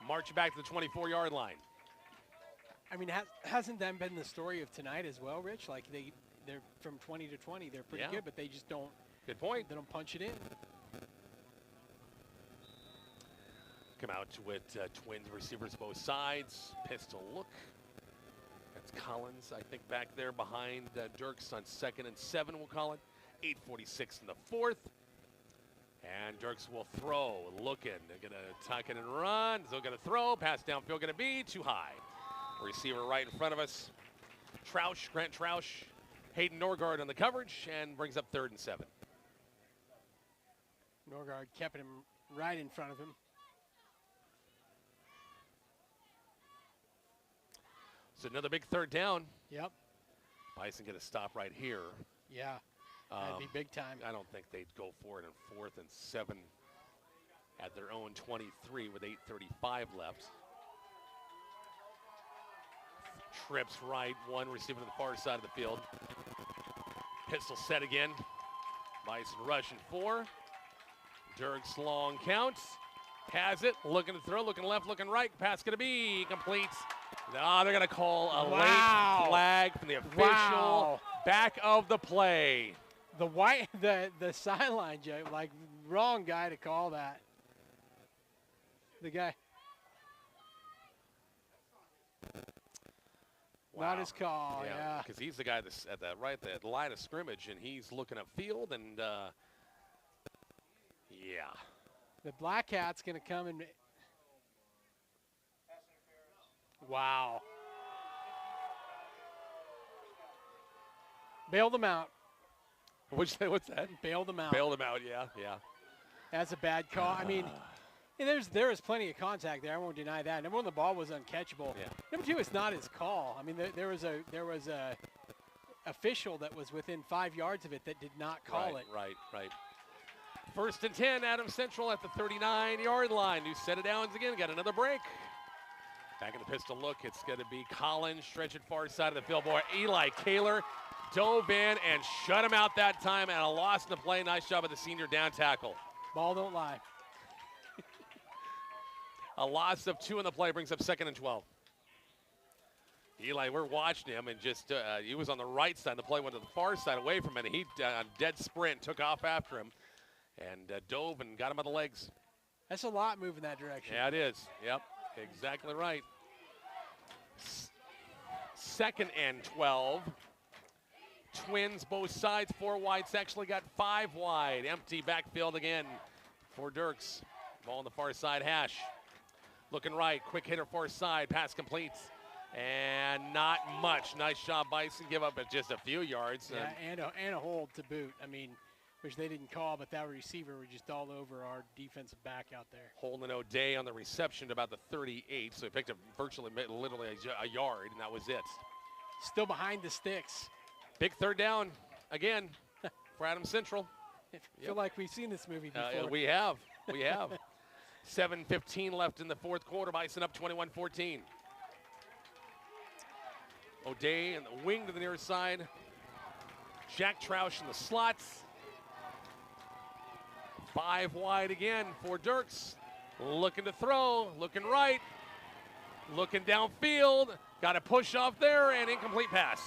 Speaker 1: March back to the 24-yard line.
Speaker 2: I mean, hasn't that been the story of tonight as well, Rich? Like they're from 20 to 20, they're pretty good, but they just don't.
Speaker 1: Good point.
Speaker 2: They don't punch it in.
Speaker 1: Come out with twins receivers both sides. Pistol look. That's Collins, I think, back there behind Dirks on 2nd and 7, we'll call it. 8:46 in the 4th. And Dirks will throw, looking. They're going to tuck it and run. Still going to throw. Pass downfield going to be too high. Receiver right in front of us. Grant Troush, Hayden Norgard on the coverage, and brings up 3rd and 7.
Speaker 2: Norgard kept him right in front of him.
Speaker 1: So another big 3rd down.
Speaker 2: Yep.
Speaker 1: Bison going to stop right here.
Speaker 2: Yeah. That'd be big time.
Speaker 1: I don't think they'd go for it on 4th and 7 at their own 23 with 8:35 left. Trips right, one receiver to the far side of the field. Pistol set again. Bison rushing 4. Dirks long counts. Has it, looking to throw, looking left, looking right. Pass going to be complete. They're going to call a late flag from the official back of the play.
Speaker 2: The sideline, Joe, like wrong guy to call that. The guy. Not his call, yeah.
Speaker 1: Because he's the guy that's at the line of scrimmage, and he's looking upfield, and yeah.
Speaker 2: The Black Cat's going to come and. Wow. Bail them out.
Speaker 1: What's that?
Speaker 2: Bail them out.
Speaker 1: Bail them out, yeah.
Speaker 2: That's a bad call. I mean, there is plenty of contact there. I won't deny that. Number one, the ball was uncatchable.
Speaker 1: Yeah.
Speaker 2: Number two, it's not his call. I mean, there was a official that was within 5 yards of it that did not call it.
Speaker 1: Right. 1st and 10, Adams Central at the 39-yard line. New set of downs again. Got another break. Back in the pistol look. It's going to be Collins stretching far side of the field. Boy, Eli Kaler dove in and shut him out that time, and a loss in the play. Nice job of the senior down tackle.
Speaker 2: Ball don't lie.
Speaker 1: A loss of 2 in the play brings up 2nd and 12. Eli, we're watching him, and just he was on the right side. The play went to the far side away from him, and he on dead sprint took off after him and dove and got him on the legs.
Speaker 2: That's a lot moving that direction.
Speaker 1: Yeah, it is. Yep, exactly right. 2nd and 12. Twins both sides, 4 wide. It's actually got 5 wide. Empty backfield again for Dirks. Ball on the far side hash. Looking right, quick hitter far side, pass completes. And not much. Nice job, Bison. Give up at just a few yards.
Speaker 2: Yeah, and a hold to boot. I mean, which they didn't call, but that receiver was just all over our defensive back out there.
Speaker 1: Holden O'Day on the reception to about the 38, so he picked up literally a yard, and that was it.
Speaker 2: Still behind the sticks.
Speaker 1: Big 3rd down again for Adams Central.
Speaker 2: I feel like we've seen this movie before.
Speaker 1: We have. 7:15 left in the 4th quarter. Bison up 21-14. O'Day in the wing to the near side. Jack Troush in the slots. 5 wide again for Dirks. Looking to throw, looking right, looking downfield. Got a push off there and incomplete pass.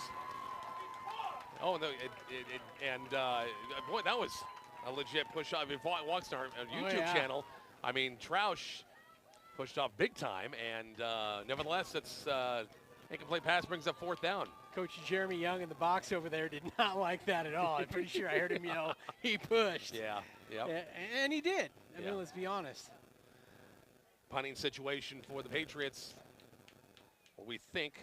Speaker 1: Oh, no, boy, that was a legit push off. If it walks to our YouTube channel, I mean, Troush pushed off big time, and nevertheless, it's incomplete pass brings up 4th down.
Speaker 2: Coach Jeremy Young in the box over there did not like that at all. I'm pretty sure I heard him yell, he pushed.
Speaker 1: Yeah.
Speaker 2: And he did. I mean, let's be honest.
Speaker 1: Punting situation for the Patriots. We think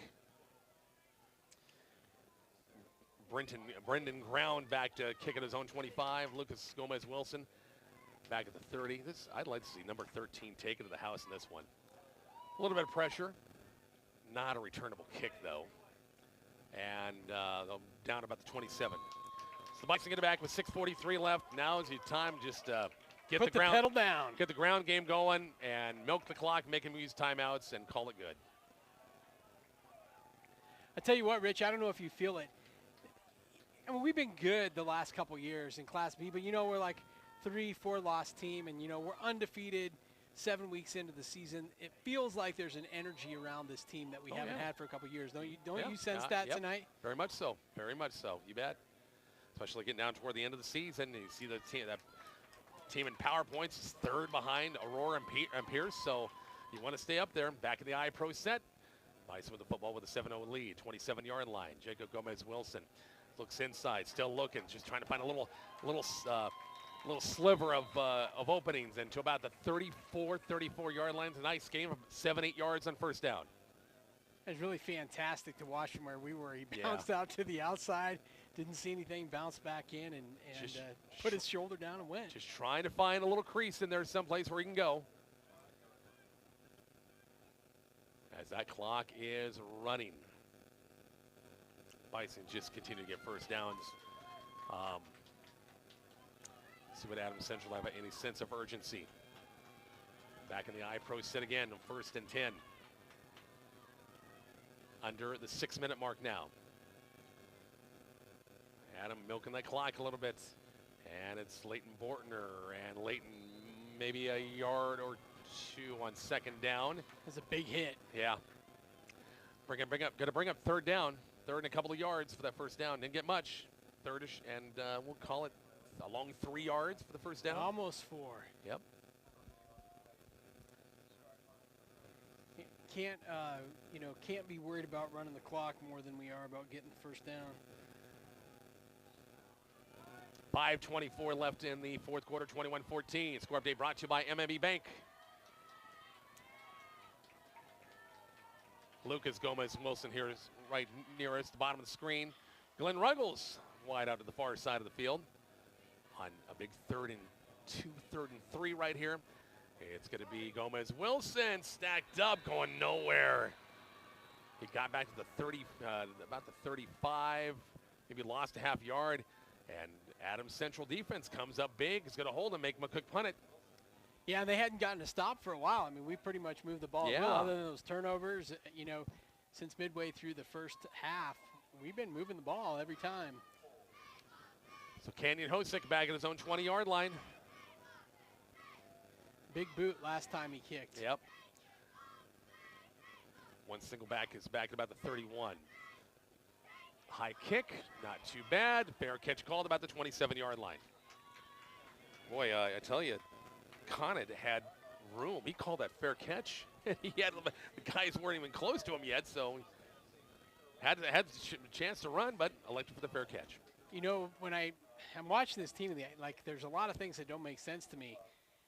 Speaker 1: Brendan Ground back to kick at his own 25. Lucas Gomez-Wilson back at the 30. I'd like to see number 13 take it to the house in this one. A little bit of pressure. Not a returnable kick, though. And down about the 27. So the Bison get it back with 6:43 left. Now is the time just
Speaker 2: Put the pedal down.
Speaker 1: Get the ground game going and milk the clock, make them use timeouts, and call it good.
Speaker 2: I tell you what, Rich, I don't know if you feel it. I mean, we've been good the last couple years in Class B, but, we're like 3-4 loss team, and, we're undefeated 7 weeks into the season. It feels like there's an energy around this team that we haven't had for a couple years. Don't you sense that tonight?
Speaker 1: Very much so. Very much so. You bet. Especially getting down toward the end of the season. You see the team in power points is third behind Aurora and Pierce, so you want to stay up there. Back in the iPro set. Bison with the football with a 7-0 lead, 27-yard line. Jacob Gomez-Wilson looks inside, still looking, just trying to find a little sliver of openings into about the 34-yard line. It's a nice game of 7-8 yards on first down.
Speaker 2: It's really fantastic to watch him where we were. He bounced out to the outside, didn't see anything, bounced back in, and put his shoulder down and went. Just
Speaker 1: trying to find a little crease in there someplace where he can go. As that clock is running. Bison just continue to get first downs. See what Adams Central have any sense of urgency. Back in the iPro set again, 1st and 10. Under the 6-minute mark now. Adam milking that clock a little bit. And it's Leighton Bortner, and Leighton maybe a yard or two on 2nd down.
Speaker 2: That's a big hit.
Speaker 1: Yeah. Gonna bring up 3rd down. 3rd and a couple of yards for that first down. Didn't get much. 3rd-ish, and we'll call it a long 3 yards for the first down.
Speaker 2: Almost 4.
Speaker 1: Yep.
Speaker 2: Can't be worried about running the clock more than we are about getting the first down.
Speaker 1: 5:24 left in the 4th quarter, 21-14. Score update brought to you by MME Bank. Lucas Gomez-Wilson here is right near us, the bottom of the screen. Glenn Ruggles wide out to the far side of the field on a big 3rd and 2, 3rd and 3 right here. It's going to be Gomez-Wilson stacked up, going nowhere. He got back to the 30, about the 35, maybe lost a half yard, and Adams Central defense comes up big. It's going to hold him, make McCook punt it.
Speaker 2: Yeah, they hadn't gotten a stop for a while. I mean, we pretty much moved the ball well, other than those turnovers. Since midway through the first half, we've been moving the ball every time.
Speaker 1: So Canyon Hosick back at his own 20-yard line.
Speaker 2: Big boot last time he kicked.
Speaker 1: Yep. One single back is back at about the 31. High kick, not too bad. Fair catch called about the 27-yard line. Boy, I tell you, Conant had room. He called that fair catch. The guys weren't even close to him yet, so had a chance to run, but elected for the fair catch.
Speaker 2: When I'm watching this team, there's a lot of things that don't make sense to me.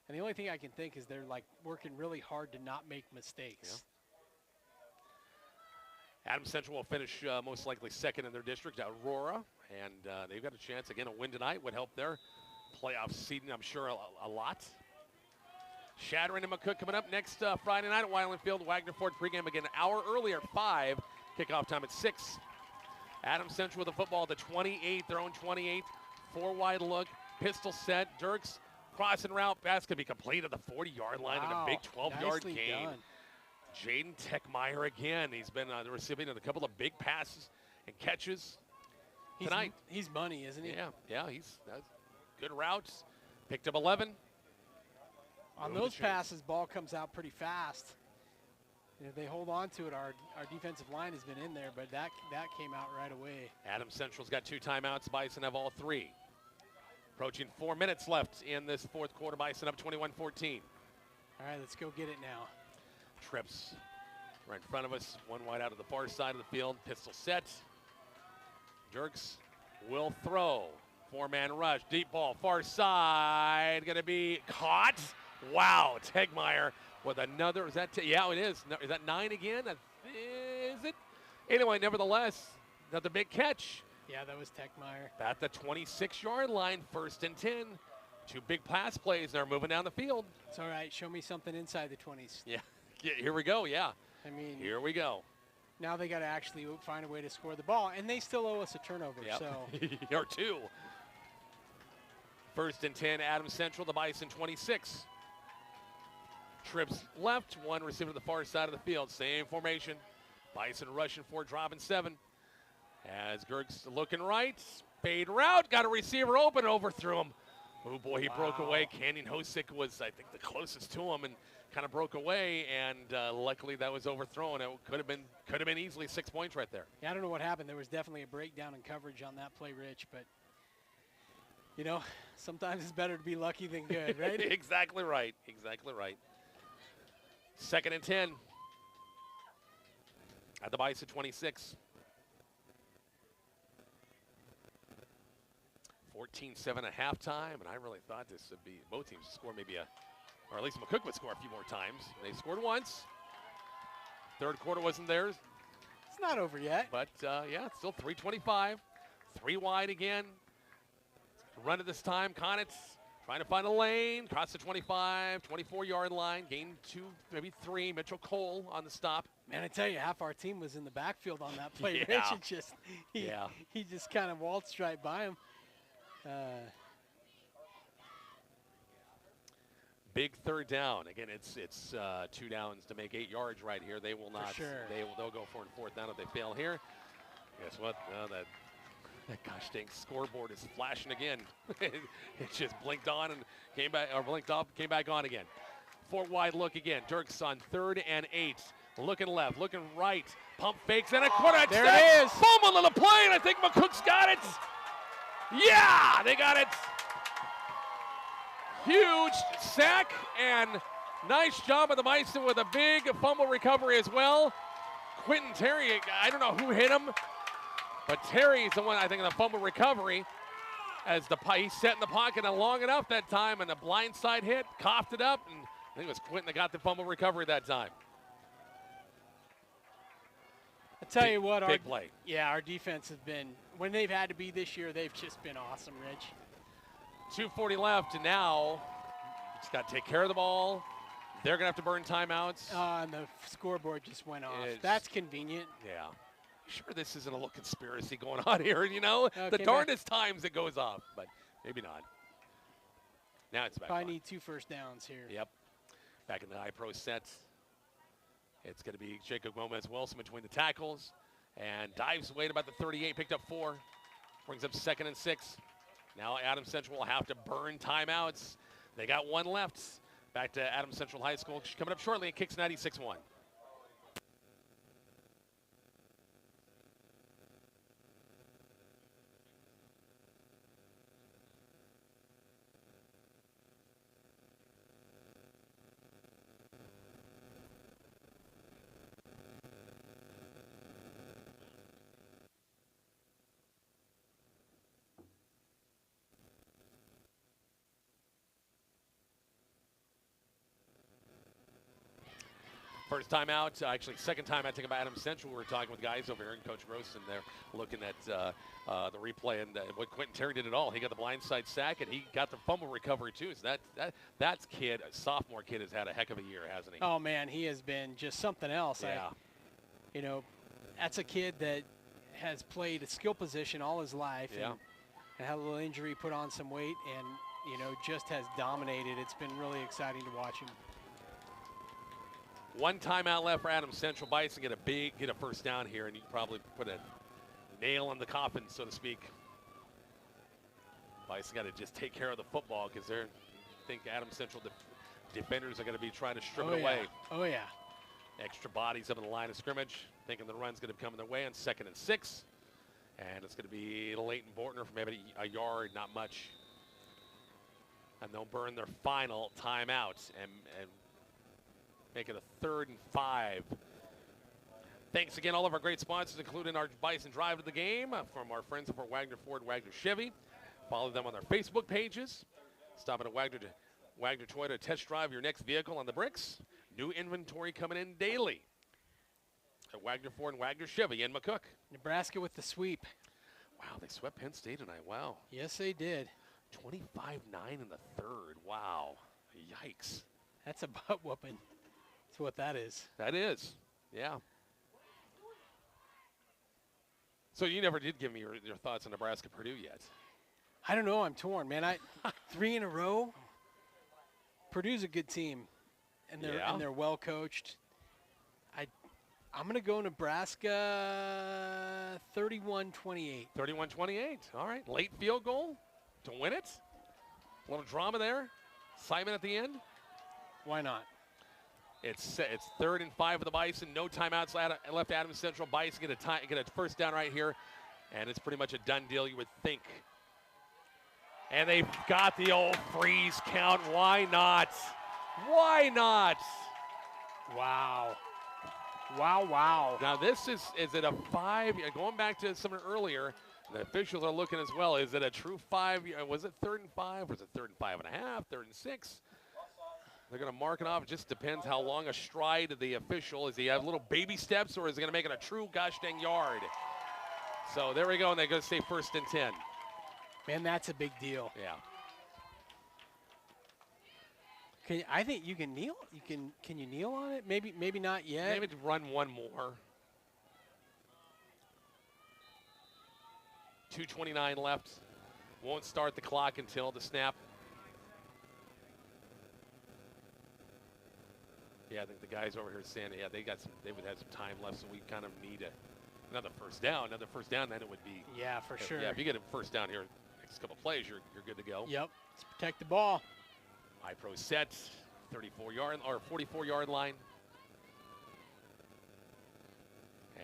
Speaker 2: And the only thing I can think is they're working really hard to not make mistakes.
Speaker 1: Yeah. Adams Central will finish most likely 2nd in their district, Aurora. And they've got a chance. Again, a win tonight would help their playoff seeding, I'm sure, a lot. Shattering and McCook coming up next Friday night at Weiland Field. Wagner Ford pregame again an hour earlier at 5. Kickoff time at 6. Adams Central with the football at the 28, their own 28. 4-wide look, pistol set. Dirks crossing route. Pass could be complete at the 40-yard line in a big 12-yard gain. Jaden Techmeyer again. He's been the recipient of a couple of big passes and catches tonight.
Speaker 2: He's money, isn't he?
Speaker 1: Yeah, he's good routes. Picked up 11.
Speaker 2: On those passes, ball comes out pretty fast. They hold on to it. Our defensive line has been in there, but that came out right away.
Speaker 1: Adams Central's got 2 timeouts. Bison have all 3. Approaching 4 minutes left in this 4th quarter. Bison up 21-14.
Speaker 2: All right, let's go get it now.
Speaker 1: Trips right in front of us. One wide out to the far side of the field. Pistol set. Dirks will throw. 4-man rush. Deep ball. Far side. Going to be caught. Wow. Tegmeyer with another. Is that? Yeah, it is. Is that 9 again? Is it? Anyway, nevertheless, another big catch.
Speaker 2: Yeah, that was Techmeyer.
Speaker 1: At the 26-yard line, 1st and 10. 2 big pass plays. They're moving down the field.
Speaker 2: It's all right. Show me something inside the 20s.
Speaker 1: Yeah, here we go, yeah.
Speaker 2: I mean,
Speaker 1: here we go.
Speaker 2: Now they got to actually find a way to score the ball, and they still owe us a turnover.
Speaker 1: Yep.
Speaker 2: So
Speaker 1: or 2. First and 10, Adams Central, the Bison 26. Trips left, one receiver to the far side of the field. Same formation. Bison rushing 4, dropping 7. As Gerg's looking right, fade route, got a receiver open, overthrew him. Oh boy, he broke away. Canyon Hosick was, I think, the closest to him and kind of broke away, and luckily that was overthrown. It could have been easily 6 points right there.
Speaker 2: Yeah, I don't know what happened. There was definitely a breakdown in coverage on that play, Rich, but you know, sometimes it's better to be lucky than good, right?
Speaker 1: Exactly right. Exactly right. Second and 10 at the Bison 26. 14-7 at halftime, and I really thought this would be both teams score maybe or at least McCook would score a few more times. They scored once. Third quarter wasn't theirs.
Speaker 2: It's not over yet.
Speaker 1: But, yeah, it's still 3:25. 3 wide again. Run it this time. Conitz trying to find a lane. Cross the 25, 24-yard line. Gain 2, maybe 3. Mitchell Cole on the stop.
Speaker 2: Man, I tell you, half our team was in the backfield on that play.
Speaker 1: Yeah.
Speaker 2: Rich, he just kind of waltzed right by him.
Speaker 1: Big third down. Again, it's 2 downs to make 8 yards right here. They will not.
Speaker 2: For sure.
Speaker 1: They'll go for 4th down if they fail here. Guess what? That gosh dang scoreboard is flashing again. It just blinked on and came back, or blinked off, came back on again. 4 wide look again. Dirks on 3rd and 8. Looking left, looking right. Pump fakes and a quarterback
Speaker 2: there
Speaker 1: step.
Speaker 2: it is.
Speaker 1: Fumble on the play, and I think McCook's got it. Yeah, they got it. Huge sack and nice job of the Bison with a big fumble recovery as well. Quentin Terry, I don't know who hit him, but Terry's the one, I think, in the fumble recovery as he set in the pocket and long enough that time, and a blindside hit, coughed it up, and I think it was Quentin that got the fumble recovery that time.
Speaker 2: I tell you what,
Speaker 1: big play.
Speaker 2: Yeah, our defense has been, when they've had to be this year, they've just been awesome, Rich.
Speaker 1: 2:40 left, and now just got to take care of the ball. They're going to have to burn timeouts.
Speaker 2: And the scoreboard just went off. That's convenient.
Speaker 1: Yeah. Sure, this isn't a little conspiracy going on here, you know? The darndest times it goes off, but maybe not. Now it's back
Speaker 2: Probably
Speaker 1: on.
Speaker 2: need 2 first downs here.
Speaker 1: Yep. Back in the iPro set. It's going to be Jacob Gomez-Wilson between the tackles. And dives away at about the 38, picked up 4. Brings up 2nd and 6. Now Adams Central will have to burn timeouts. They got 1 left. Back to Adams Central High School. Coming up shortly, it kicks 96-1. First time out, actually second time out, taken by Adams Central. We were talking with guys over here and Coach Gross, and they're looking at the replay and what Quentin Terry did it all. He got the blindside sack, and he got the fumble recovery too. So that kid, a sophomore kid, has had a heck of a year, hasn't he?
Speaker 2: Oh man, he has been just something else.
Speaker 1: Yeah.
Speaker 2: You know, that's a kid that has played a skill position all his life.
Speaker 1: Yeah.
Speaker 2: And had a little injury, put on some weight, and you know, just has dominated. It's been really exciting to watch him.
Speaker 1: 1 timeout left for Adams Central. Bison get a first down here, and you can probably put a nail in the coffin, so to speak. Bison got to just take care of the football because I think Adams Central defenders are going to be trying to strip it away.
Speaker 2: Oh yeah.
Speaker 1: Extra bodies up in the line of scrimmage, thinking the run's going to come in their way on 2nd and 6. And it's going to be Leighton Bortner for maybe a yard, not much. And they'll burn their final timeout and make it a 3rd and 5. Thanks again, all of our great sponsors, including our Bison Drive to the Game from our friends over at Wagner Ford, Wagner Chevy. Follow them on their Facebook pages. Stop at Wagner Toyota to test drive your next vehicle on the bricks. New inventory coming in daily at Wagner Ford and Wagner Chevy in McCook.
Speaker 2: Nebraska with the sweep.
Speaker 1: Wow, they swept Penn State tonight. Wow.
Speaker 2: Yes, they did.
Speaker 1: 25-9 in the 3rd. Wow. Yikes.
Speaker 2: That's a butt whooping. That's what that is.
Speaker 1: That is. Yeah. So you never did give me your thoughts on Nebraska-Purdue yet.
Speaker 2: I don't know. I'm torn, man. 3 in a row. Purdue's a good team, and they're well coached. I'm going to go Nebraska 31-28.
Speaker 1: 31-28. All right. Late field goal to win it. A little drama there. Simon at the end.
Speaker 2: Why not?
Speaker 1: It's 3rd and 5 for the Bison. No timeouts left. Adams Central. Bison get a first down right here, and it's pretty much a done deal, you would think. And they've got the old freeze count. Why not? Why not?
Speaker 2: Wow. Wow.
Speaker 1: Now this is it a 5? Going back to something earlier, the officials are looking as well. Is it a true 5? Was it 3rd and 5? Was it 3rd and 5.5? 3rd and 6? They're going to mark it off. It just depends how long a stride the official. Is he have little baby steps, or is he going to make it a true gosh dang yard? So there we go, and they're going to say 1st and 10.
Speaker 2: Man, that's a big deal.
Speaker 1: Yeah.
Speaker 2: I think you can kneel. Can you kneel on it? Maybe not yet.
Speaker 1: Maybe to run one more. 2:29 left. Won't start the clock until the snap. Yeah, I think the guys over here saying, yeah, they would have some time left, so we kind of need another first down. Another first down, then it would be.
Speaker 2: Yeah, for sure.
Speaker 1: Yeah, if you get a first down here, next couple plays, you're good to go.
Speaker 2: Yep. Let's protect the ball.
Speaker 1: High pro set, 44-yard line.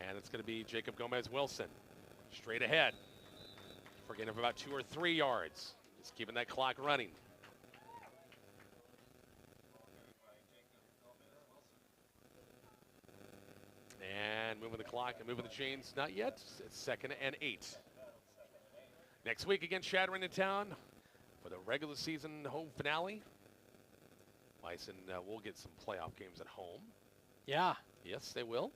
Speaker 1: And it's going to be Jacob Gomez-Wilson. Straight ahead. Forgetting of about 2 or 3 yards. Just keeping that clock running. And moving the clock and moving the chains. Not yet. It's 2nd and 8. Next week against Shadron in town for the regular season home finale. Bison will get some playoff games at home.
Speaker 2: Yeah.
Speaker 1: Yes, they will.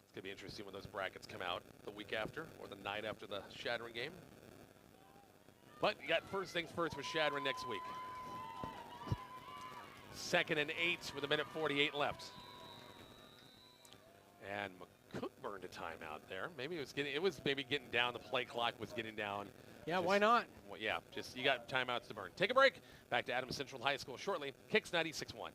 Speaker 1: It's going to be interesting when those brackets come out the week after or the night after the Shadron game. But you got first things first with Shadron next week. 2nd and 8 with 1:48 left. And McCook burned a timeout there. Maybe it was getting down. The play clock was getting down.
Speaker 2: Yeah, why not?
Speaker 1: Well, yeah, just you got timeouts to burn. Take a break. Back to Adams Central High School shortly. Kicks 96.1.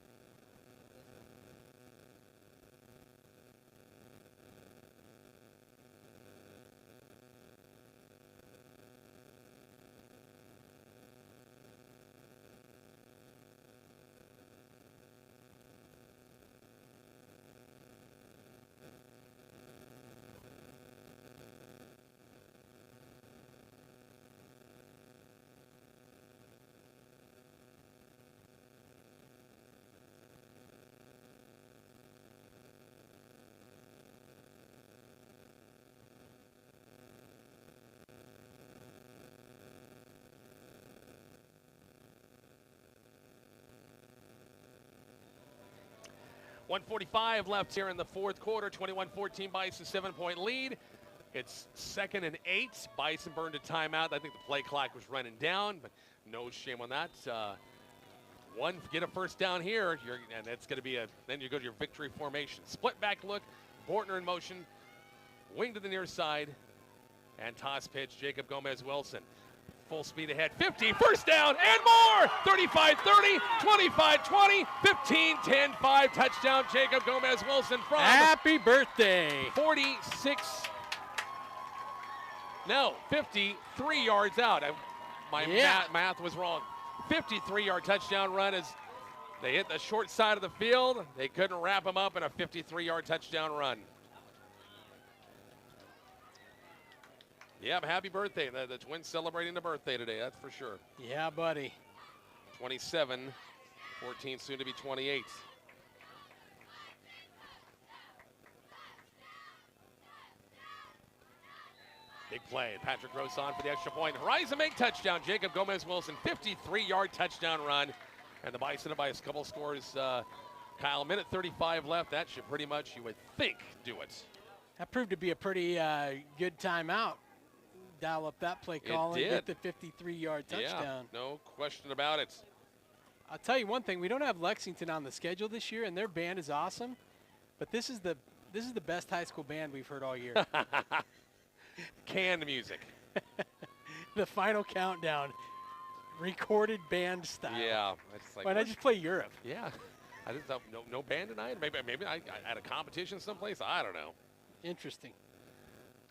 Speaker 1: .145 left here in the fourth quarter. 21-14 Bison, 7-point lead. It's 2nd and 8. Bison burned a timeout. I think the play clock was running down, but no shame on that. Get a first down here, and that's going to be then you go to your victory formation. Split back look, Bortner in motion, wing to the near side, and toss pitch, Jacob Gomez-Wilson. Full speed ahead, 50, first down, and more! 35-30, 25-20, 15-10-5, touchdown, Jacob Gomez-Wilson from...
Speaker 2: Happy birthday!
Speaker 1: 53 yards out. My math was wrong. 53-yard touchdown run as they hit the short side of the field. They couldn't wrap him up in a 53-yard touchdown run. Yeah, happy birthday. The Twins celebrating the birthday today, that's for sure.
Speaker 2: Yeah, buddy.
Speaker 1: 27, 14, soon to be 28. Big play. Patrick Gross on for the extra point. Horizon make touchdown. Jacob Gomez-Wilson, 53-yard touchdown run. And the Bison by a couple scores. Kyle, 1:35 left. That should pretty much, you would think, do it.
Speaker 2: That proved to be a pretty good timeout. Dial up that play call and get the 53-yard touchdown.
Speaker 1: Yeah, no question about it.
Speaker 2: I'll tell you one thing. We don't have Lexington on the schedule this year, and their band is awesome. But this is the best high school band we've heard all year.
Speaker 1: Canned music.
Speaker 2: the final countdown, recorded band style.
Speaker 1: Yeah. It's like,
Speaker 2: why not just play Europe?
Speaker 1: Yeah. I just thought no band tonight. Maybe I at a competition someplace. I don't know.
Speaker 2: Interesting.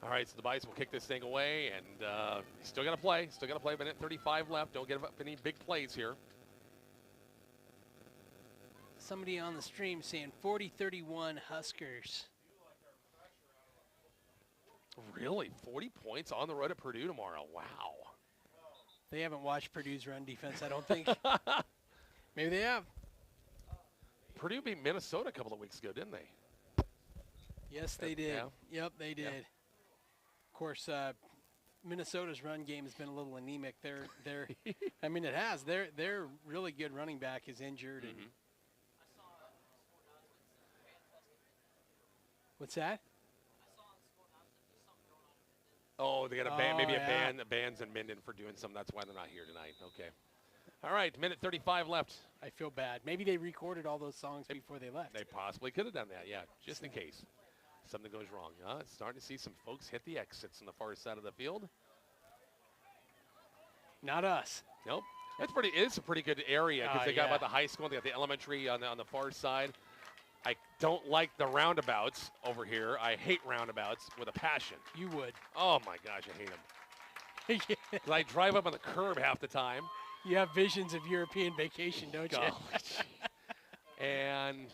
Speaker 1: All right, so the Bison will kick this thing away, and still got to play. Still got to play. Minute 35 left. Don't give up any big plays here.
Speaker 2: Somebody on the stream saying 40-31 Huskers.
Speaker 1: Really? 40 points on the road at Purdue tomorrow. Wow.
Speaker 2: They haven't watched Purdue's run defense, I don't think. Maybe they have.
Speaker 1: Purdue beat Minnesota a couple of weeks ago, didn't they?
Speaker 2: Yes, they did.
Speaker 1: Yeah.
Speaker 2: Yep, they did.
Speaker 1: Yeah.
Speaker 2: Of course, Minnesota's run game has been a little anemic. They're I mean, it has. Their really good running back is injured.
Speaker 1: Mm-hmm.
Speaker 2: And what's that?
Speaker 1: Oh, they got a ban, maybe a
Speaker 2: yeah.
Speaker 1: ban's in Minden for doing something. That's why they're not here tonight. Okay. All right, minute 35 left.
Speaker 2: I feel bad. Maybe they recorded all those songs before they left.
Speaker 1: They possibly could have done that, yeah, just in case something goes wrong. It's starting to see some folks hit the exits on the far side of the field.
Speaker 2: Not us.
Speaker 1: Nope. It's a pretty good area because they got
Speaker 2: yeah.
Speaker 1: by the high school. They got the elementary on the far side. I don't like the roundabouts over here. I hate roundabouts with a passion.
Speaker 2: You would.
Speaker 1: Oh, my gosh, I hate them. Because I drive up on the curb half the time.
Speaker 2: You have visions of European vacation, don't you?
Speaker 1: And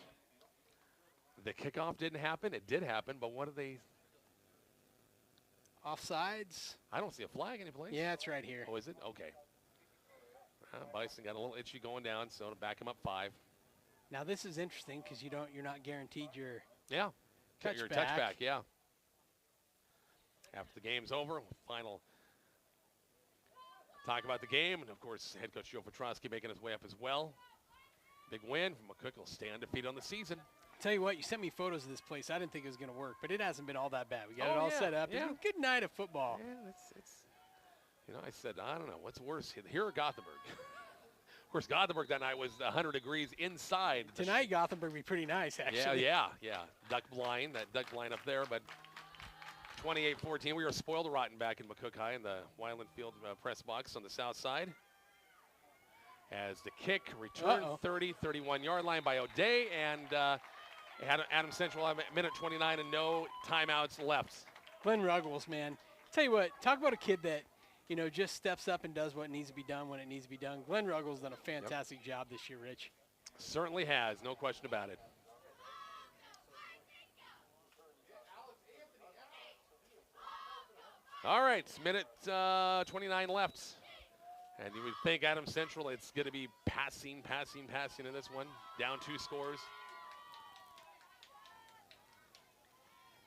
Speaker 1: the kickoff didn't happen. It did happen, but what are they?
Speaker 2: Offsides?
Speaker 1: I don't see a flag anyplace.
Speaker 2: Yeah, it's right here.
Speaker 1: Oh, is it? Okay. Bison got a little itchy going down, so to back him up 5.
Speaker 2: Now this is interesting because you're not guaranteed your
Speaker 1: touchback. Your touchback, yeah. After the game's over, final talk about the game, and of course, head coach Joe Petrosky making his way up as well. Big win from McCook. Will stay undefeated on the season.
Speaker 2: Tell you what, you sent me photos of this place. I didn't think it was going to work, but it hasn't been all that bad. We got it all set up.
Speaker 1: Yeah.
Speaker 2: It's a good night of football.
Speaker 1: Yeah, it's I said, I don't know, what's worse, here or Gothenburg? Of course, Gothenburg that night was 100 degrees inside.
Speaker 2: Tonight, Gothenburg would be pretty nice, actually.
Speaker 1: Yeah. Duck blind up there, but 28-14. We were spoiled rotten back in McCook High in the Wyland Field press box on the south side. As the kick returned 30-31-yard line by O'Day, and Adam Central have a minute 29 and no timeouts left.
Speaker 2: Glenn Ruggles, man. Tell you what, talk about a kid that, just steps up and does what needs to be done when it needs to be done. Glenn Ruggles done a fantastic job this year, Rich.
Speaker 1: Certainly has, no question about it. All right, minute 29 left. And you would think Adam Central, it's going to be passing in this one. Down 2 scores.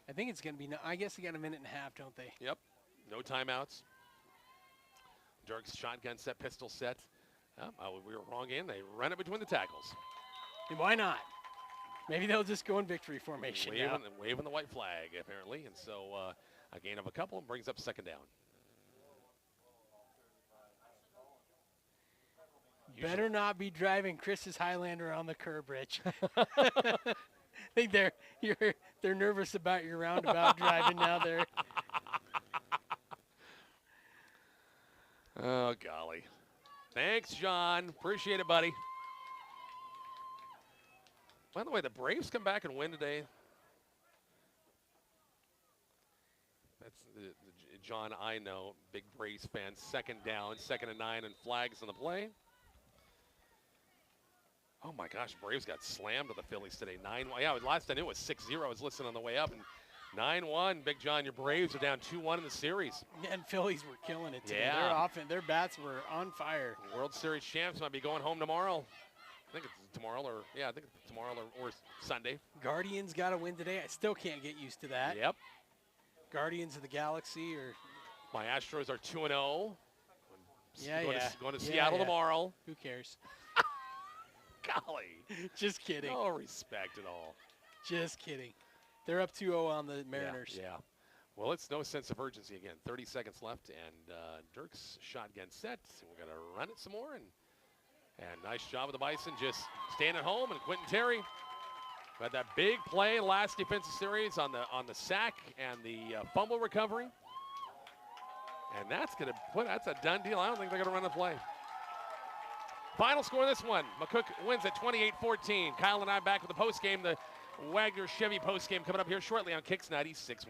Speaker 2: I think it's going to be, I guess they got a minute and a half, don't they?
Speaker 1: Yep, no timeouts. Dirk's shotgun set, pistol set. We were wrong in. They run it between the tackles.
Speaker 2: And why not? Maybe they'll just go in victory formation now.
Speaker 1: Waving the white flag, apparently. And so a gain of a couple brings up second down.
Speaker 2: Better not be driving Chris's Highlander on the curb, Rich. I think they're nervous about your roundabout driving now there.
Speaker 1: Oh, golly. Thanks, John. Appreciate it, buddy. By the way, the Braves come back and win today. That's the John I know, big Braves fan. Second down, 2nd and 9, and flags on the play. Oh, my gosh, Braves got slammed to the Phillies today. 9-1. Yeah, last I knew it was 6-0. I was listening on the way up. And 9-1, Big John, your Braves are down 2-1 in the series.
Speaker 2: Yeah, and Phillies were killing it today.
Speaker 1: Yeah.
Speaker 2: Their bats were on fire.
Speaker 1: World Series champs might be going home tomorrow. I think it's tomorrow I think it's tomorrow or Sunday.
Speaker 2: Guardians got to win today. I still can't get used to that.
Speaker 1: Yep.
Speaker 2: Guardians of the Galaxy or.
Speaker 1: My Astros are 2-0. Going to
Speaker 2: Yeah,
Speaker 1: Seattle tomorrow.
Speaker 2: Who cares?
Speaker 1: Golly.
Speaker 2: Just kidding.
Speaker 1: No respect at all.
Speaker 2: Just kidding. They're up 2-0 on the Mariners.
Speaker 1: Yeah. Well, it's no sense of urgency again. 30 seconds left, and Dirk's shotgun set. We're going to run it some more, and nice job of the Bison just staying at home. And Quentin Terry had that big play last defensive series on the sack and the fumble recovery. And that's a done deal. I don't think they're going to run the play. Final score of this one, McCook wins at 28-14. Kyle and I back with the postgame, the Wagner Chevy postgame coming up here shortly on Kicks 96.1.